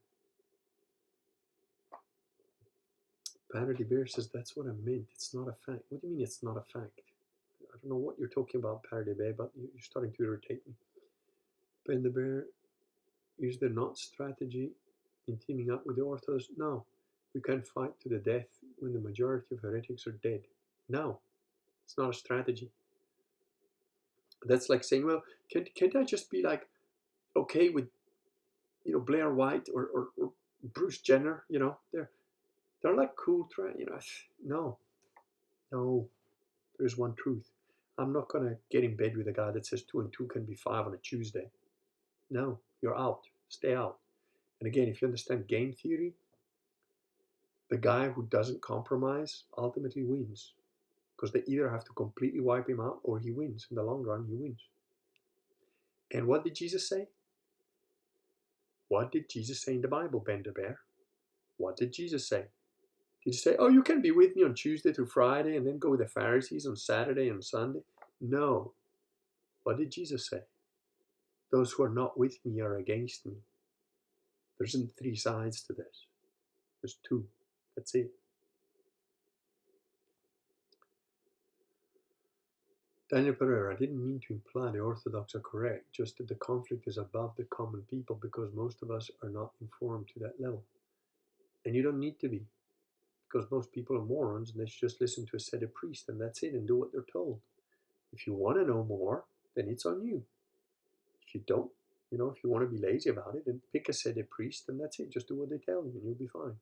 Patty Bear says, that's what I meant. It's not a fact. What do you mean it's not a fact? I don't know what you're talking about, Patty Bear, but you're starting to irritate me. Ben the Bear, is there not strategy in teaming up with the Orthodox? No. We can fight to the death when the majority of heretics are dead. No. It's not a strategy. That's like saying, well, can't I just be like okay with Blair White or Bruce Jenner? They're like cool no. There's one truth. I'm not gonna get in bed with a guy that says 2 and 2 can be 5 on a Tuesday. No, you're out. Stay out. And again, if you understand game theory, the guy who doesn't compromise ultimately wins. Because they either have to completely wipe him out or he wins. In the long run, he wins. And what did Jesus say? What did Jesus say in the Bible, Bender Bear? What did Jesus say? Did he say, oh, you can be with me on Tuesday through Friday and then go with the Pharisees on Saturday and Sunday? No. What did Jesus say? Those who are not with me are against me. There isn't 3 sides to this. There's 2. That's it. Daniel Pereira, I didn't mean to imply the Orthodox are correct, just that the conflict is above the common people because most of us are not informed to that level. And you don't need to be, because most people are morons and they should just listen to a Sede priest and that's it and do what they're told. If you want to know more, then it's on you. If you don't, if you want to be lazy about it, then pick a Sede priest and that's it. Just do what they tell you and you'll be fine.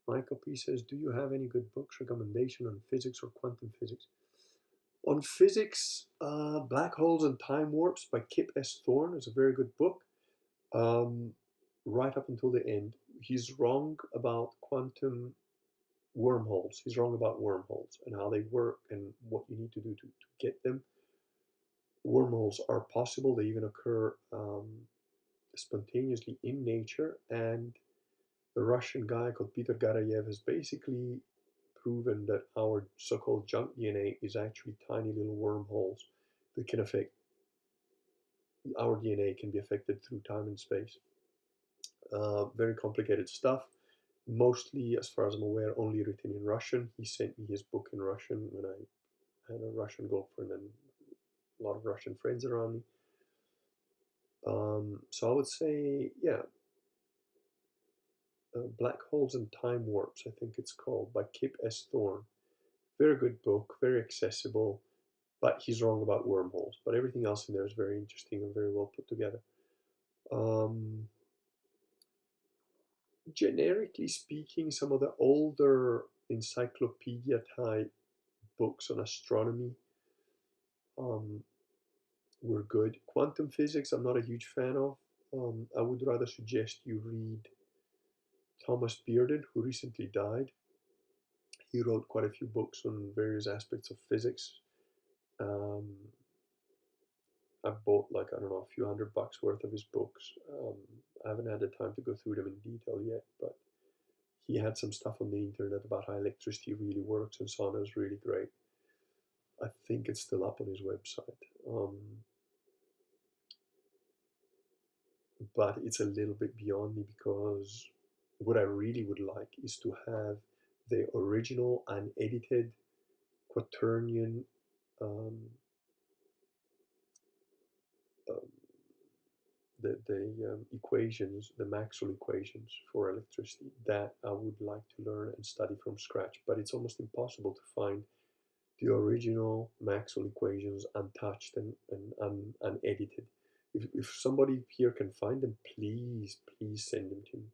Michael P says, do you have any good books recommendation on physics or quantum physics? On physics, Black Holes and Time Warps by Kip S. Thorne is a very good book, right up until the end. He's wrong about quantum wormholes. He's wrong about wormholes and how they work and what you need to do to get them. Wormholes are possible. They even occur spontaneously in nature. And the Russian guy called Peter Garayev has basically proven that our so-called junk DNA is actually tiny little wormholes that can affect our DNA, can be affected through time and space. Very complicated stuff. Mostly, as far as I'm aware, only written in Russian. He sent me his book in Russian when I had a Russian girlfriend and a lot of Russian friends around me. So I would say, yeah, Black Holes and Time Warps, I think it's called, by Kip S. Thorne. Very good book, very accessible, but he's wrong about wormholes. But everything else in there is very interesting and very well put together. Generically speaking, some of the older encyclopedia type books on astronomy were good. Quantum physics, I'm not a huge fan of. I would rather suggest you read Thomas Bearden, who recently died. He wrote quite a few books on various aspects of physics. I bought a few $100 worth of his books. I haven't had the time to go through them in detail yet, but he had some stuff on the internet about how electricity really works and so on. It was really great. I think it's still up on his website. But it's a little bit beyond me, because what I really would like is to have the original unedited quaternion um, um, the equations, the Maxwell equations for electricity, that I would like to learn and study from scratch. But it's almost impossible to find the original Maxwell equations untouched and unedited. If somebody here can find them, please send them to me.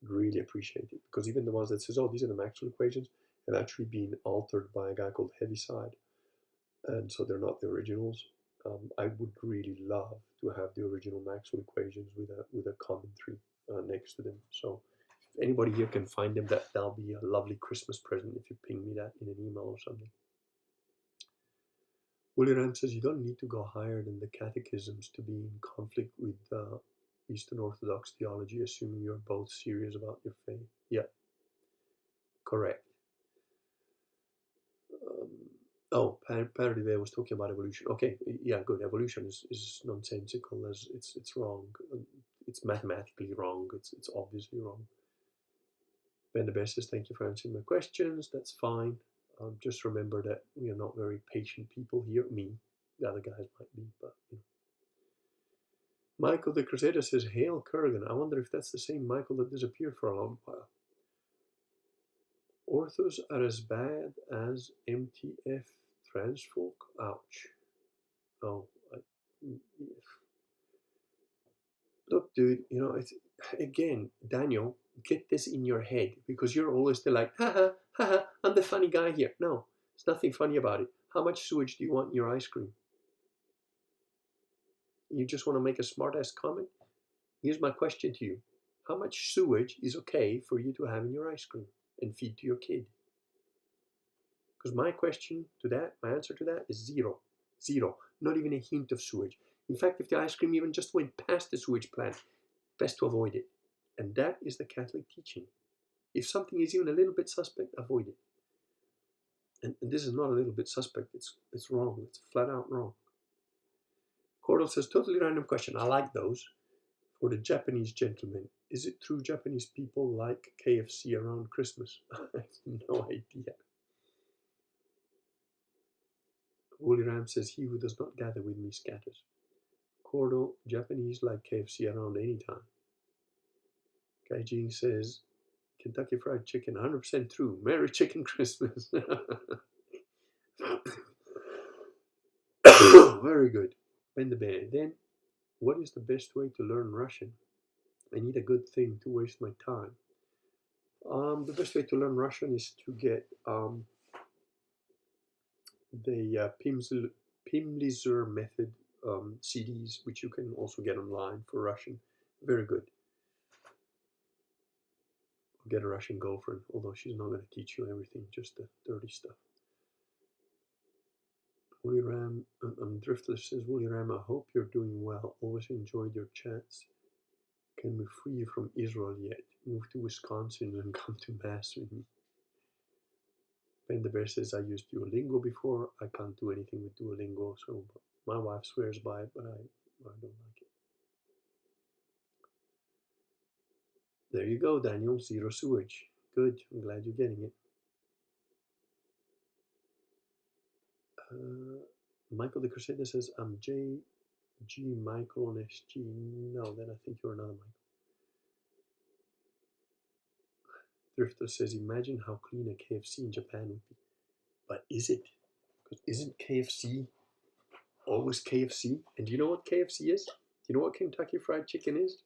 Really appreciate it, because even the ones that says, oh, these are the Maxwell equations, have actually been altered by a guy called Heaviside, and so they're not the originals. I would really love to have the original Maxwell equations with a commentary next to them. So if anybody here can find them, that'll be a lovely Christmas present if you ping me that in an email or something. Willie Ram says you don't need to go higher than the catechisms to be in conflict with Eastern Orthodox theology, assuming you're both serious about your faith. Yeah, correct. Oh, Parody there was talking about evolution. Okay, yeah, good. Evolution is nonsensical, as it's wrong. It's mathematically wrong. It's obviously wrong. Ben the Best says, thank you for answering my questions. That's fine. Just remember that we are not very patient people here. Me, the other guys might be, but you know. Michael the Crusader says, hail Kurgan. I wonder if that's the same Michael that disappeared for a long while. Orthos are as bad as MTF transfolk? Ouch. Oh, look, dude, you know, it's, again, Daniel, get this in your head, because you're always still like, haha, haha, I'm the funny guy here. No, there's nothing funny about it. How much sewage do you want in your ice cream? You just want to make a smart-ass comment? Here's my question to you. How much sewage is okay for you to have in your ice cream and feed to your kid? Because my answer to that is zero. Zero. Not even a hint of sewage. In fact, if the ice cream even just went past the sewage plant, best to avoid it. And that is the Catholic teaching. If something is even a little bit suspect, avoid it. And this is not a little bit suspect. It's wrong. It's flat out wrong. Cordell says, totally random question. I like those. For the Japanese gentleman, is it true Japanese people like KFC around Christmas? I have no idea. Woolly Ram says, he who does not gather with me scatters. Cordell, Japanese like KFC around any time. Gaijing says, Kentucky Fried Chicken, 100% true. Merry Chicken Christmas. Very good. Ben the Bear. Then, what is the best way to learn Russian? I need a good thing to waste my time. The best way to learn Russian is to get the Pimlizer method CDs, which you can also get online for Russian. Very good. Get a Russian girlfriend, although she's not going to teach you everything, just the dirty stuff. Woolly Ram, Driftless says, Woolly Ram, I hope you're doing well. Always enjoyed your chats. Can we free you from Israel yet? Move to Wisconsin and come to Mass with me. Ben the Bear says, I used Duolingo before. I can't do anything with Duolingo, so my wife swears by it, but I don't like it. There you go, Daniel. Zero sewage. Good. I'm glad you're getting it. Michael the Crusader says, I'm JG Michael on SG. No, then I think you're another Michael. Drifter says, imagine how clean a KFC in Japan would be. But is it? Because isn't KFC always KFC? And do you know what KFC is? Do you know what Kentucky Fried Chicken is?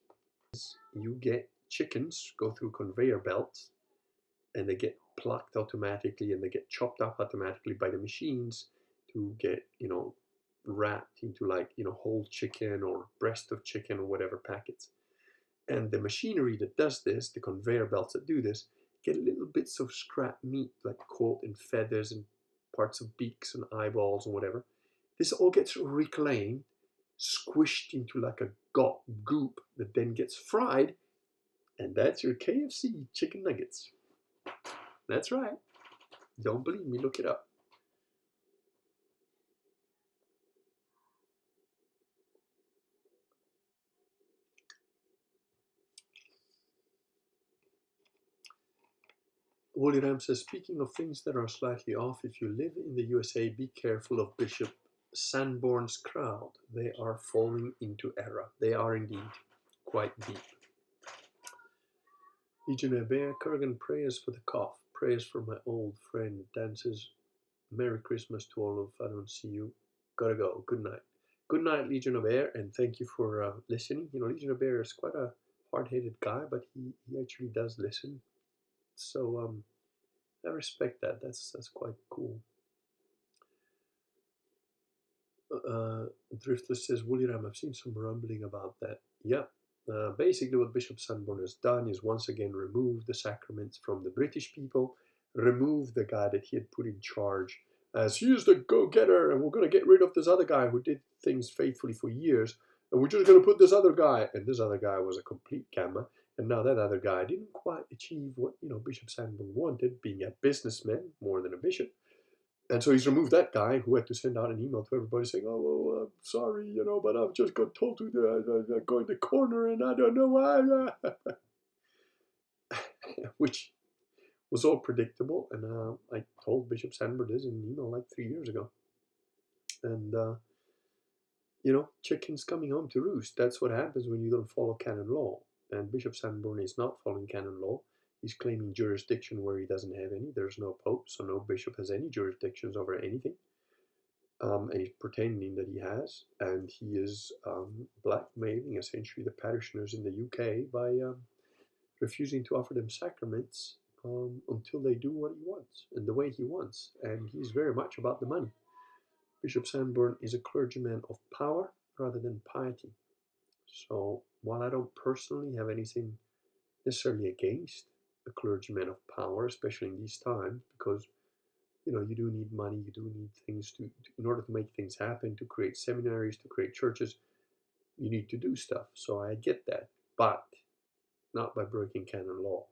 You get chickens go through conveyor belts, and they get plucked automatically, and they get chopped up automatically by the machines to get, you know, wrapped into, like, you know, whole chicken or breast of chicken or whatever packets. And the machinery that does this, the conveyor belts that do this, get little bits of scrap meat, like caught in feathers and parts of beaks and eyeballs and whatever. This all gets reclaimed, squished into like a goop that then gets fried, And that's your KFC chicken nuggets. That's right. Don't believe me, look it up. Wooly Ram says, speaking of things that are slightly off, if you live in the USA, be careful of Bishop Sanborn's crowd. They are falling into error. They are indeed quite deep. Legion Bear, Kurgan, prayers for the cough. Prayers for my old friend. Dan says, Merry Christmas to all of I don't see you. Gotta go. Good night. Good night, Legion of Air, and thank you for listening. You know, Legion of Air is quite a hard-headed guy, but he actually does listen. So I respect that. That's quite cool. Driftless says, Woolly Ram, I've seen some rumbling about that. Yeah. Basically, what Bishop Sanborn has done is once again remove the sacraments from the British people, remove the guy that he had put in charge as he's the go-getter, and we're going to get rid of this other guy who did things faithfully for years, and we're just going to put this other guy. And this other guy was a complete gamma, and now that other guy didn't quite achieve what Bishop Sanborn wanted, being a businessman more than a bishop. And so he's removed that guy who had to send out an email to everybody saying, oh, well, I'm sorry, but I've just got told to go in the corner and I don't know why. Which was all predictable. And I told Bishop Sanborn this in an email like 3 years ago. And, chickens coming home to roost. That's what happens when you don't follow canon law. And Bishop Sanborn is not following canon law. He's claiming jurisdiction where he doesn't have any. There's no pope, so no bishop has any jurisdictions over anything. And he's pretending that he has. And he is blackmailing essentially the parishioners in the UK by refusing to offer them sacraments until they do what he wants and the way he wants. And he's very much about the money. Bishop Sanborn is a clergyman of power rather than piety. So while I don't personally have anything necessarily against a clergyman of power, especially in these times, because you do need money, you do need things in order to make things happen, to create seminaries, to create churches, you need to do stuff. So I get that, but not by breaking canon law.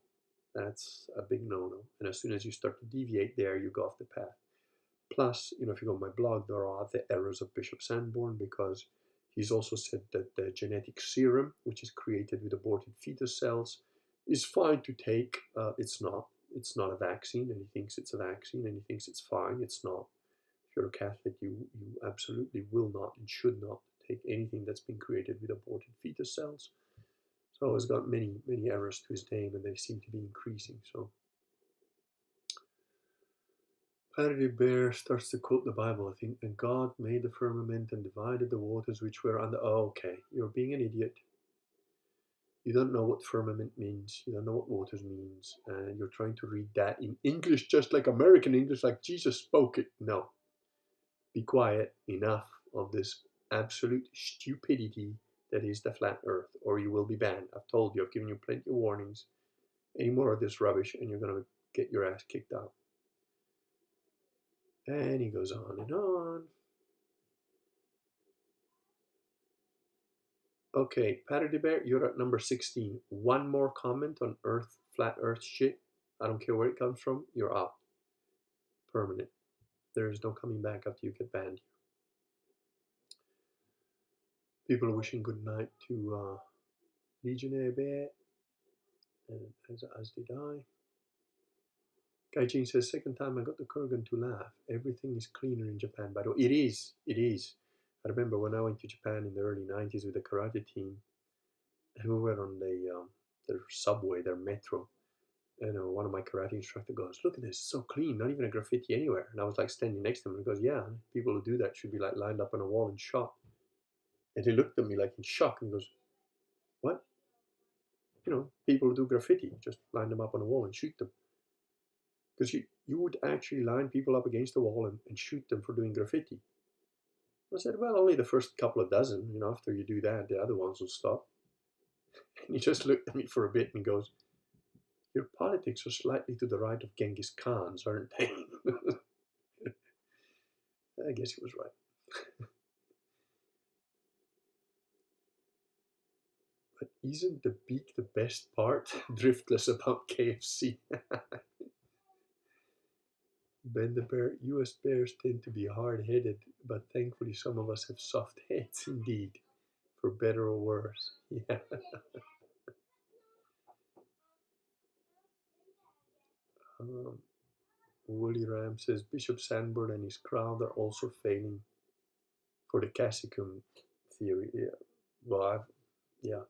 That's a big no-no. And as soon as you start to deviate there, you go off the path. Plus, if you go on my blog, there are the errors of Bishop Sanborn, because he's also said that the genetic serum, which is created with aborted fetus cells, is fine to take. It's not. It's not a vaccine, and he thinks it's a vaccine, and he thinks it's fine. It's not. If you're a Catholic, you absolutely will not and should not take anything that's been created with aborted fetus cells. So he's got many, many errors to his name, and they seem to be increasing. So Paddy Bear starts to quote the Bible, I think, and God made the firmament and divided the waters which were under. Oh, okay, you're being an idiot. You don't know what firmament means. You don't know what waters means. And you're trying to read that in English, just like American English, like Jesus spoke it. No. Be quiet. Enough of this absolute stupidity that is the flat earth, or you will be banned. I've told you. I've given you plenty of warnings. Any more of this rubbish, and you're going to get your ass kicked out. And he goes on and on. Okay, Patty the Bear, you're at number 16. One more comment on flat earth shit. I don't care where it comes from. You're out. Permanent. There is no coming back after you get banned. People are wishing good night to Legionnaire Bear, and as did I. Gaijin says, second time I got the Kurgan to laugh. Everything is cleaner in Japan. By the way, it is. It is. I remember when I went to Japan in the early 90s with the karate team, and we were on their subway, their metro. And one of my karate instructor goes, look at this, it's so clean, not even a graffiti anywhere. And I was like standing next to him, and he goes, yeah, people who do that should be like lined up on a wall and shot. And he looked at me like in shock, and he goes, what? People who do graffiti, just line them up on a wall and shoot them. Because you would actually line people up against the wall and shoot them for doing graffiti. I said, well, only the first couple of dozen. After you do that, the other ones will stop. And he just looked at me for a bit and goes, your politics are slightly to the right of Genghis Khan's, aren't they? I guess he was right. But isn't the beak the best part? Driftless about KFC. Ben the Bear, US bears tend to be hard-headed, but thankfully some of us have soft heads indeed, for better or worse. Yeah. Um, Woolly Ram says Bishop Sanborn and his crowd are also failing for the Catholicism theory. Yeah. Well, yeah.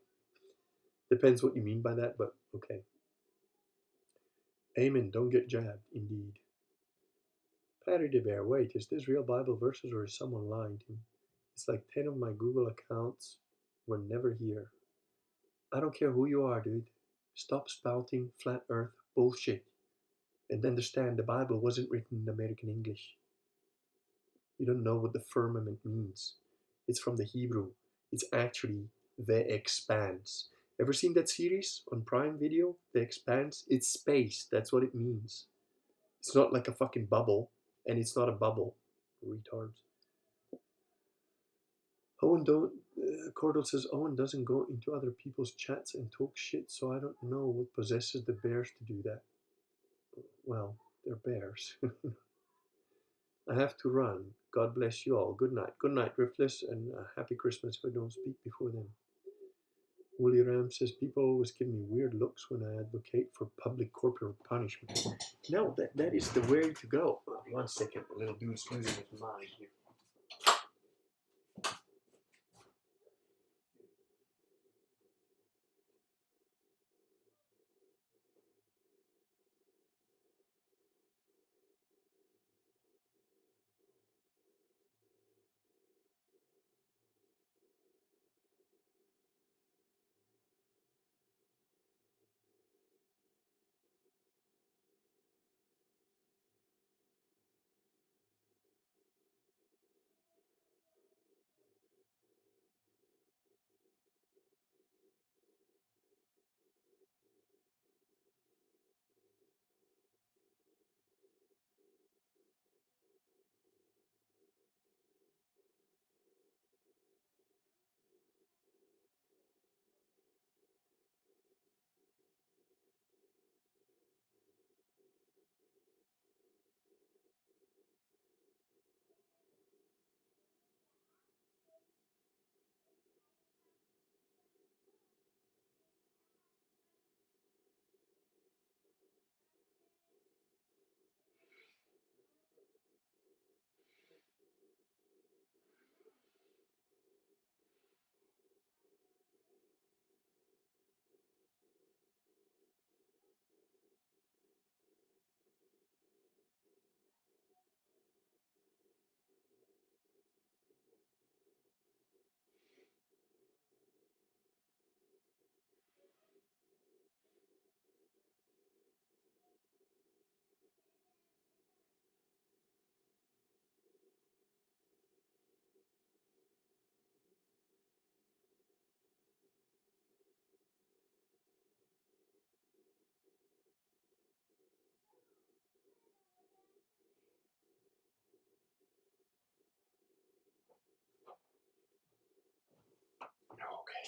Depends what you mean by that, but okay. Amen. Don't get jabbed. Indeed. Patty the Bear. Wait, is this real Bible verses or is someone lying to me? It's like 10 of my Google accounts were never here. I don't care who you are, dude. Stop spouting flat earth bullshit and understand the Bible wasn't written in American English. You don't know what the firmament means. It's from the Hebrew. It's actually The Expanse. Ever seen that series on Prime Video? The Expanse? It's space. That's what it means. It's not like a fucking bubble, and it's not a bubble. Retards. Owen don't. Cordell says Owen doesn't go into other people's chats and talk shit, so I don't know what possesses the bears to do that. Well, they're bears. I have to run. God bless you all. Good night. Good night, Driftless, and happy Christmas if I don't speak before then. Woolly Ram says people always give me weird looks when I advocate for public corporal punishment. No, that is the way to go. 1 second, the little dude's losing his mind here.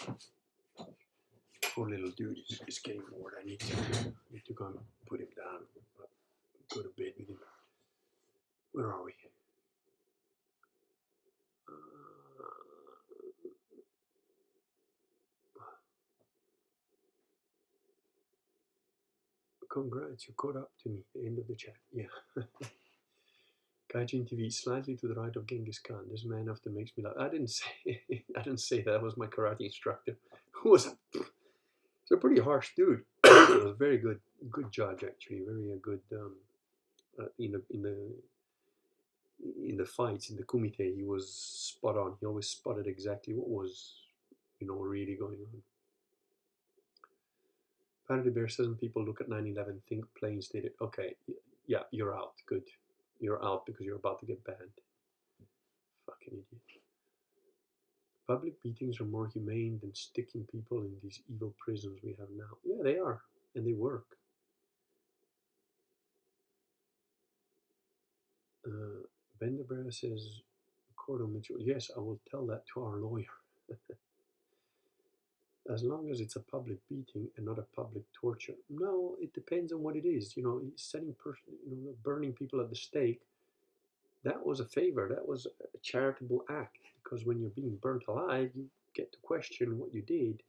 Okay. Poor little dude is getting bored. I need to go and put him down. Go to bed with him. Where are we? Congrats, you caught up to me. The end of the chat. Yeah. Gaijin TV, slightly to the right of Genghis Khan. This man often makes me laugh. I didn't say I didn't say that. Was my karate instructor. Who was a pretty harsh dude. He was a very good judge actually. Very good in the fights in the kumite. He was spot on. He always spotted exactly what was really going on. Patty the Bear says when people look at 9/11, think planes did it. Okay, yeah, you're out. Good. You're out because you're about to get banned. Fucking idiot. Public beatings are more humane than sticking people in these evil prisons we have now. Yeah, they are. And they work. Ben the Bear says, Cordell Mitchell, yes, I will tell that to our lawyer. as long as it's a public beating and not a public torture. No, it depends on what it is. You know, burning people at the stake, that was a favor. That was a charitable act, because when you're being burnt alive, you get to question what you did,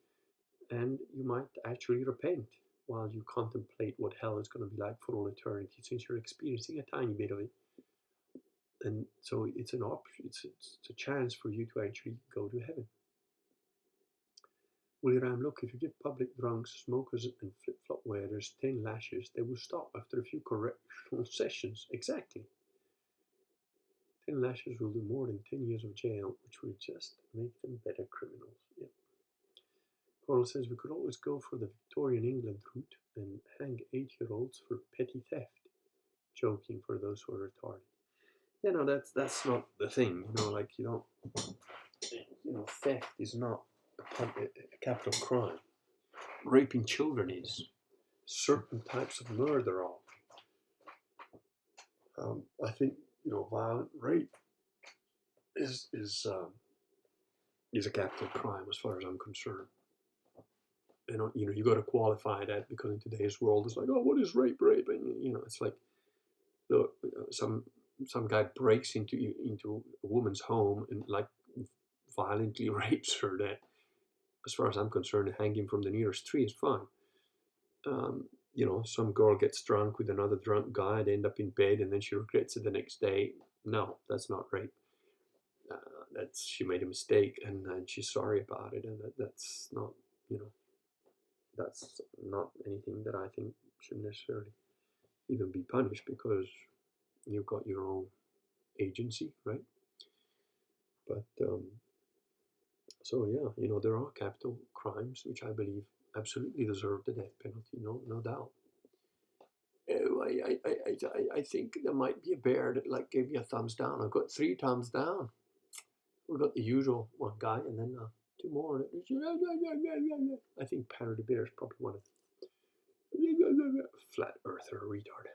and you might actually repent while you contemplate what hell is going to be like for all eternity, since you're experiencing a tiny bit of it. And so it's an option. It's a chance for you to actually go to heaven. Willie Ram, look, if you give public drunks, smokers, and flip-flop wearers 10 lashes, they will stop after a few correctional sessions. Exactly. 10 lashes will do more than 10 years of jail, which will just make them better criminals. Yeah. Coral says we could always go for the Victorian England route and hang 8-year-olds for petty theft. Joking for those who are retarded. Yeah, no, that's not the thing. You know, like, theft is not a capital crime. Raping children is. Certain types of murder are. I think, violent rape is a capital crime as far as I'm concerned. And you got to qualify that, because in today's world it's like, oh, what is rape? And it's like, some guy breaks into a woman's home and like violently rapes her. That, as far as I'm concerned, hanging from the nearest tree is fine. Some girl gets drunk with another drunk guy, they end up in bed, and then she regrets it the next day. No, that's not rape. She made a mistake, and she's sorry about it, and that's not, that's not anything that I think should necessarily even be punished, because you've got your own agency, right? But so yeah, there are capital crimes which I believe absolutely deserve the death penalty, no doubt. I think there might be a bear that like gave you a thumbs down. I've got 3 thumbs down. We've got the usual one guy, and then 2 more. I think Parody Bear is probably one of them. Flat earther retard.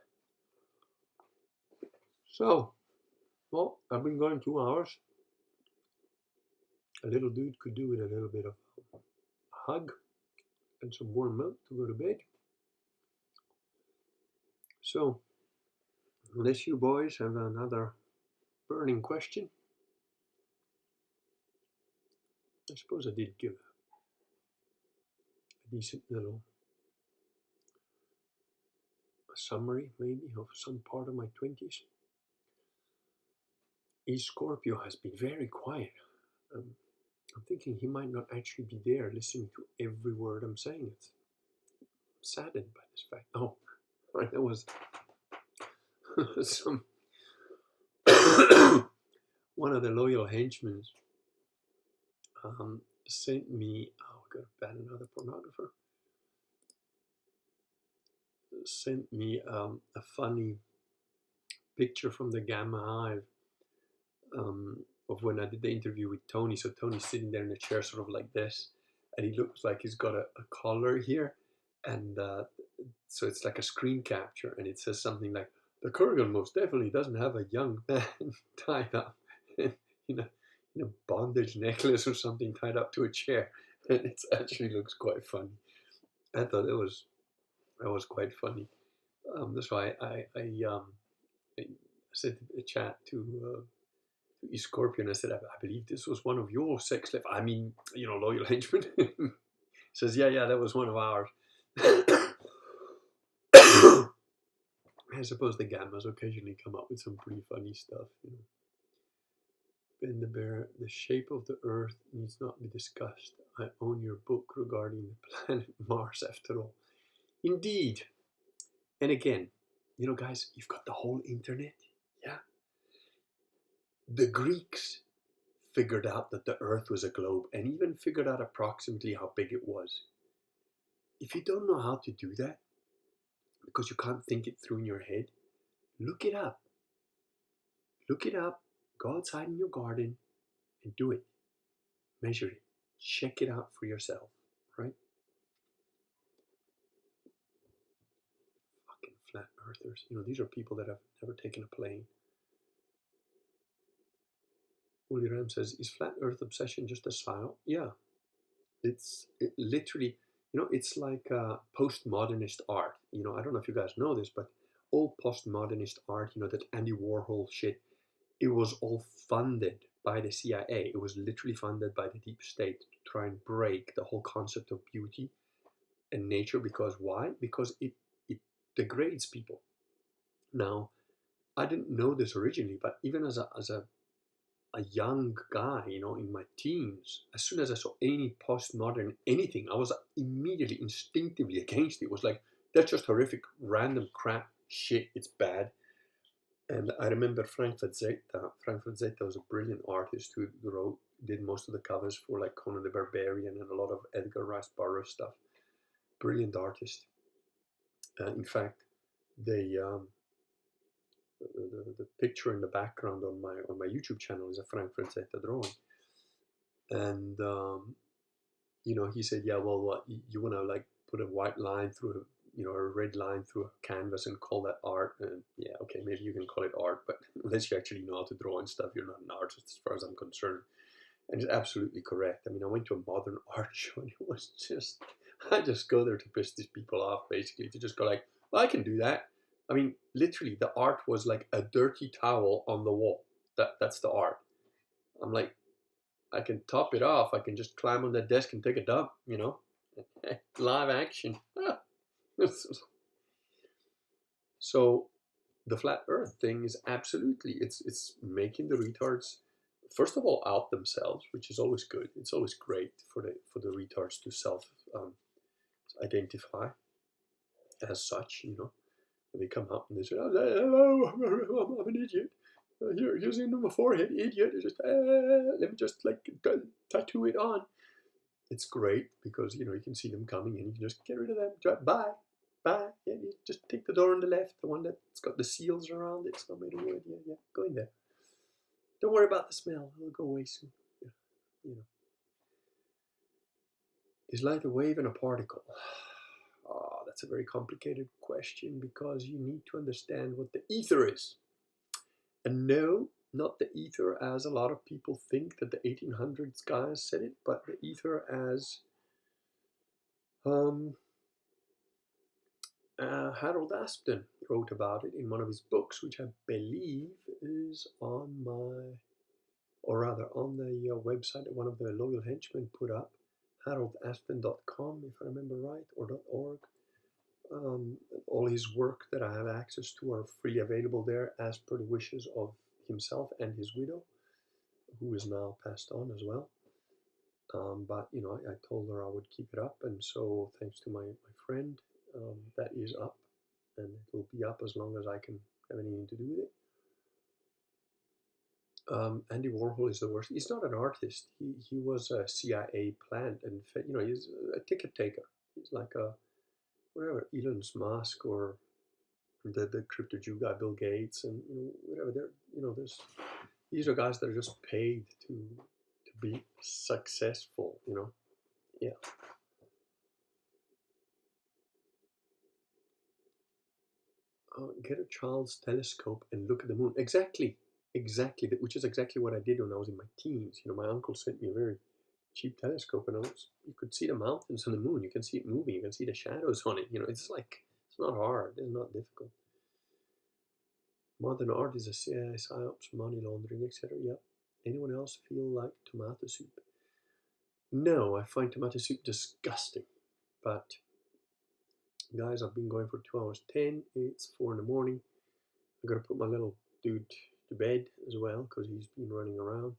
So, well, I've been going 2 hours. A little dude could do with a little bit of a hug and some warm milk to go to bed. So, unless you boys have another burning question, I suppose I did give a decent little summary, maybe, of some part of my 20s. East Scorpio has been very quiet. I'm thinking he might not actually be there listening to every word I'm saying. I'm saddened by this fact. Oh, there was some one of the loyal henchmen sent me, we gotta ban another pornographer, sent me a funny picture from the Gamma Hive of when I did the interview with Tony. So Tony's sitting there in a chair sort of like this, and he looks like he's got a collar here, and so it's like a screen capture, and it says something like, the Kurgan most definitely doesn't have a young man tied up in a bondage necklace or something, tied up to a chair, and it actually looks quite funny. I thought that was quite funny. That's why I sent a chat to Scorpion. I said, I believe this was one of your sex life. I mean, loyal henchman. Says, yeah, that was one of ours. I suppose the Gammas occasionally come up with some pretty funny stuff, Ben the Bear, the shape of the Earth needs not be discussed. I own your book regarding the planet Mars, after all. Indeed. And again, guys, you've got the whole internet. Yeah. The Greeks figured out that the Earth was a globe, and even figured out approximately how big it was. If you don't know how to do that, because you can't think it through in your head, look it up. Look it up. Go outside in your garden and do it. Measure it. Check it out for yourself, right? Fucking flat earthers. These are people that have never taken a plane. Willie Ram says, is flat earth obsession just a style? Yeah. It literally, it's like postmodernist art. I don't know if you guys know this, but all postmodernist art, that Andy Warhol shit, it was all funded by the CIA. It was literally funded by the deep state to try and break the whole concept of beauty and nature. Because why? Because it degrades people. Now, I didn't know this originally, but even as a young guy, in my teens, as soon as I saw any postmodern anything, I was immediately instinctively against it. It was like, that's just horrific, random crap shit. It's bad. And I remember Frank Frazetta. Frank Frazetta was a brilliant artist who did most of the covers for like Conan the Barbarian and a lot of Edgar Rice Burroughs stuff. Brilliant artist. In fact, they the picture in the background on my YouTube channel is a Frank Frazetta drawing, and he said, yeah, well, what you want to like put a white line through a red line through a canvas and call that art? And yeah, okay, maybe you can call it art, but unless you actually know how to draw and stuff, you're not an artist as far as I'm concerned. And it's absolutely correct. I mean, I went to a modern art show and it was just, I just go there to piss these people off, basically, to just go like, well, I can do that. I mean, literally, the art was like a dirty towel on the wall. That's the art. I'm like, I can top it off. I can just climb on that desk and take a dump, live action. So the flat earth thing is absolutely, it's making the retards, first of all, out themselves, which is always good. It's always great for the retards to self identify as such. When they come out and they say, oh, hello, I'm an idiot. Here's in my forehead, idiot. Just let me just like tattoo it on. It's great because you can see them coming and you can just get rid of them. Bye, bye. Yeah, you just take the door on the left, the one that's got the seals around it. So made of wood. Yeah, go in there. Don't worry about the smell. It'll go away soon. Yeah, Is light a wave and a particle? Oh, that's a very complicated question because you need to understand what the ether is. And no, not the ether as a lot of people think that the 1800s guys said it, but the ether as Harold Aspden wrote about it in one of his books, which I believe is on the website that one of the loyal henchmen put up, haroldaspden.com, if I remember right, or .org. All his work that I have access to are freely available there as per the wishes of himself and his widow, who is now passed on as well. But I told her I would keep it up, and so thanks to my friend, that is up, and it will be up as long as I can have anything to do with it. Andy Warhol is the worst. He's not an artist. He was a CIA plant, and he's a ticket taker. He's like a whatever Elon Musk or the crypto Jew guy Bill Gates, and whatever. These are guys that are just paid to be successful. Yeah. Get a child's telescope and look at the moon. Exactly, which is exactly what I did when I was in my teens. My uncle sent me a very cheap telescope, and you could see the mountains and the moon. You can see it moving. You can see the shadows on it. It's not hard. It's not difficult. Modern art is a psyops, money laundering, etc. Yep. Anyone else feel like tomato soup? No, I find tomato soup disgusting. But guys, I've been going for 2 hours 10. It's 4 in the morning. I'm gonna put my little dude to bed as well because he's been running around.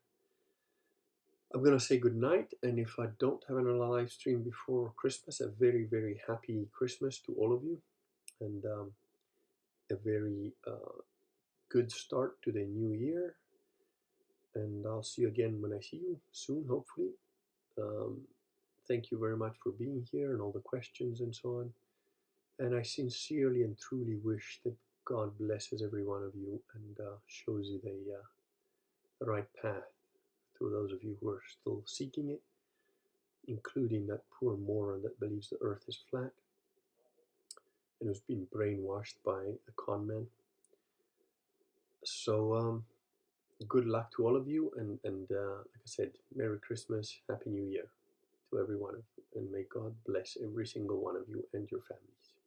I'm gonna say good night, and if I don't have another live stream before Christmas, a very, very happy Christmas to all of you, and a very good start to the new year. And I'll see you again when I see you soon, hopefully. Thank you very much for being here and all the questions and so on. And I sincerely and truly wish that God blesses every one of you and shows you the right path to those of you who are still seeking it, including that poor moron that believes the earth is flat and has been brainwashed by a con man. So good luck to all of you, and like I said, Merry Christmas, Happy New Year to everyone. every one of you, and may God bless every single one of you and your families.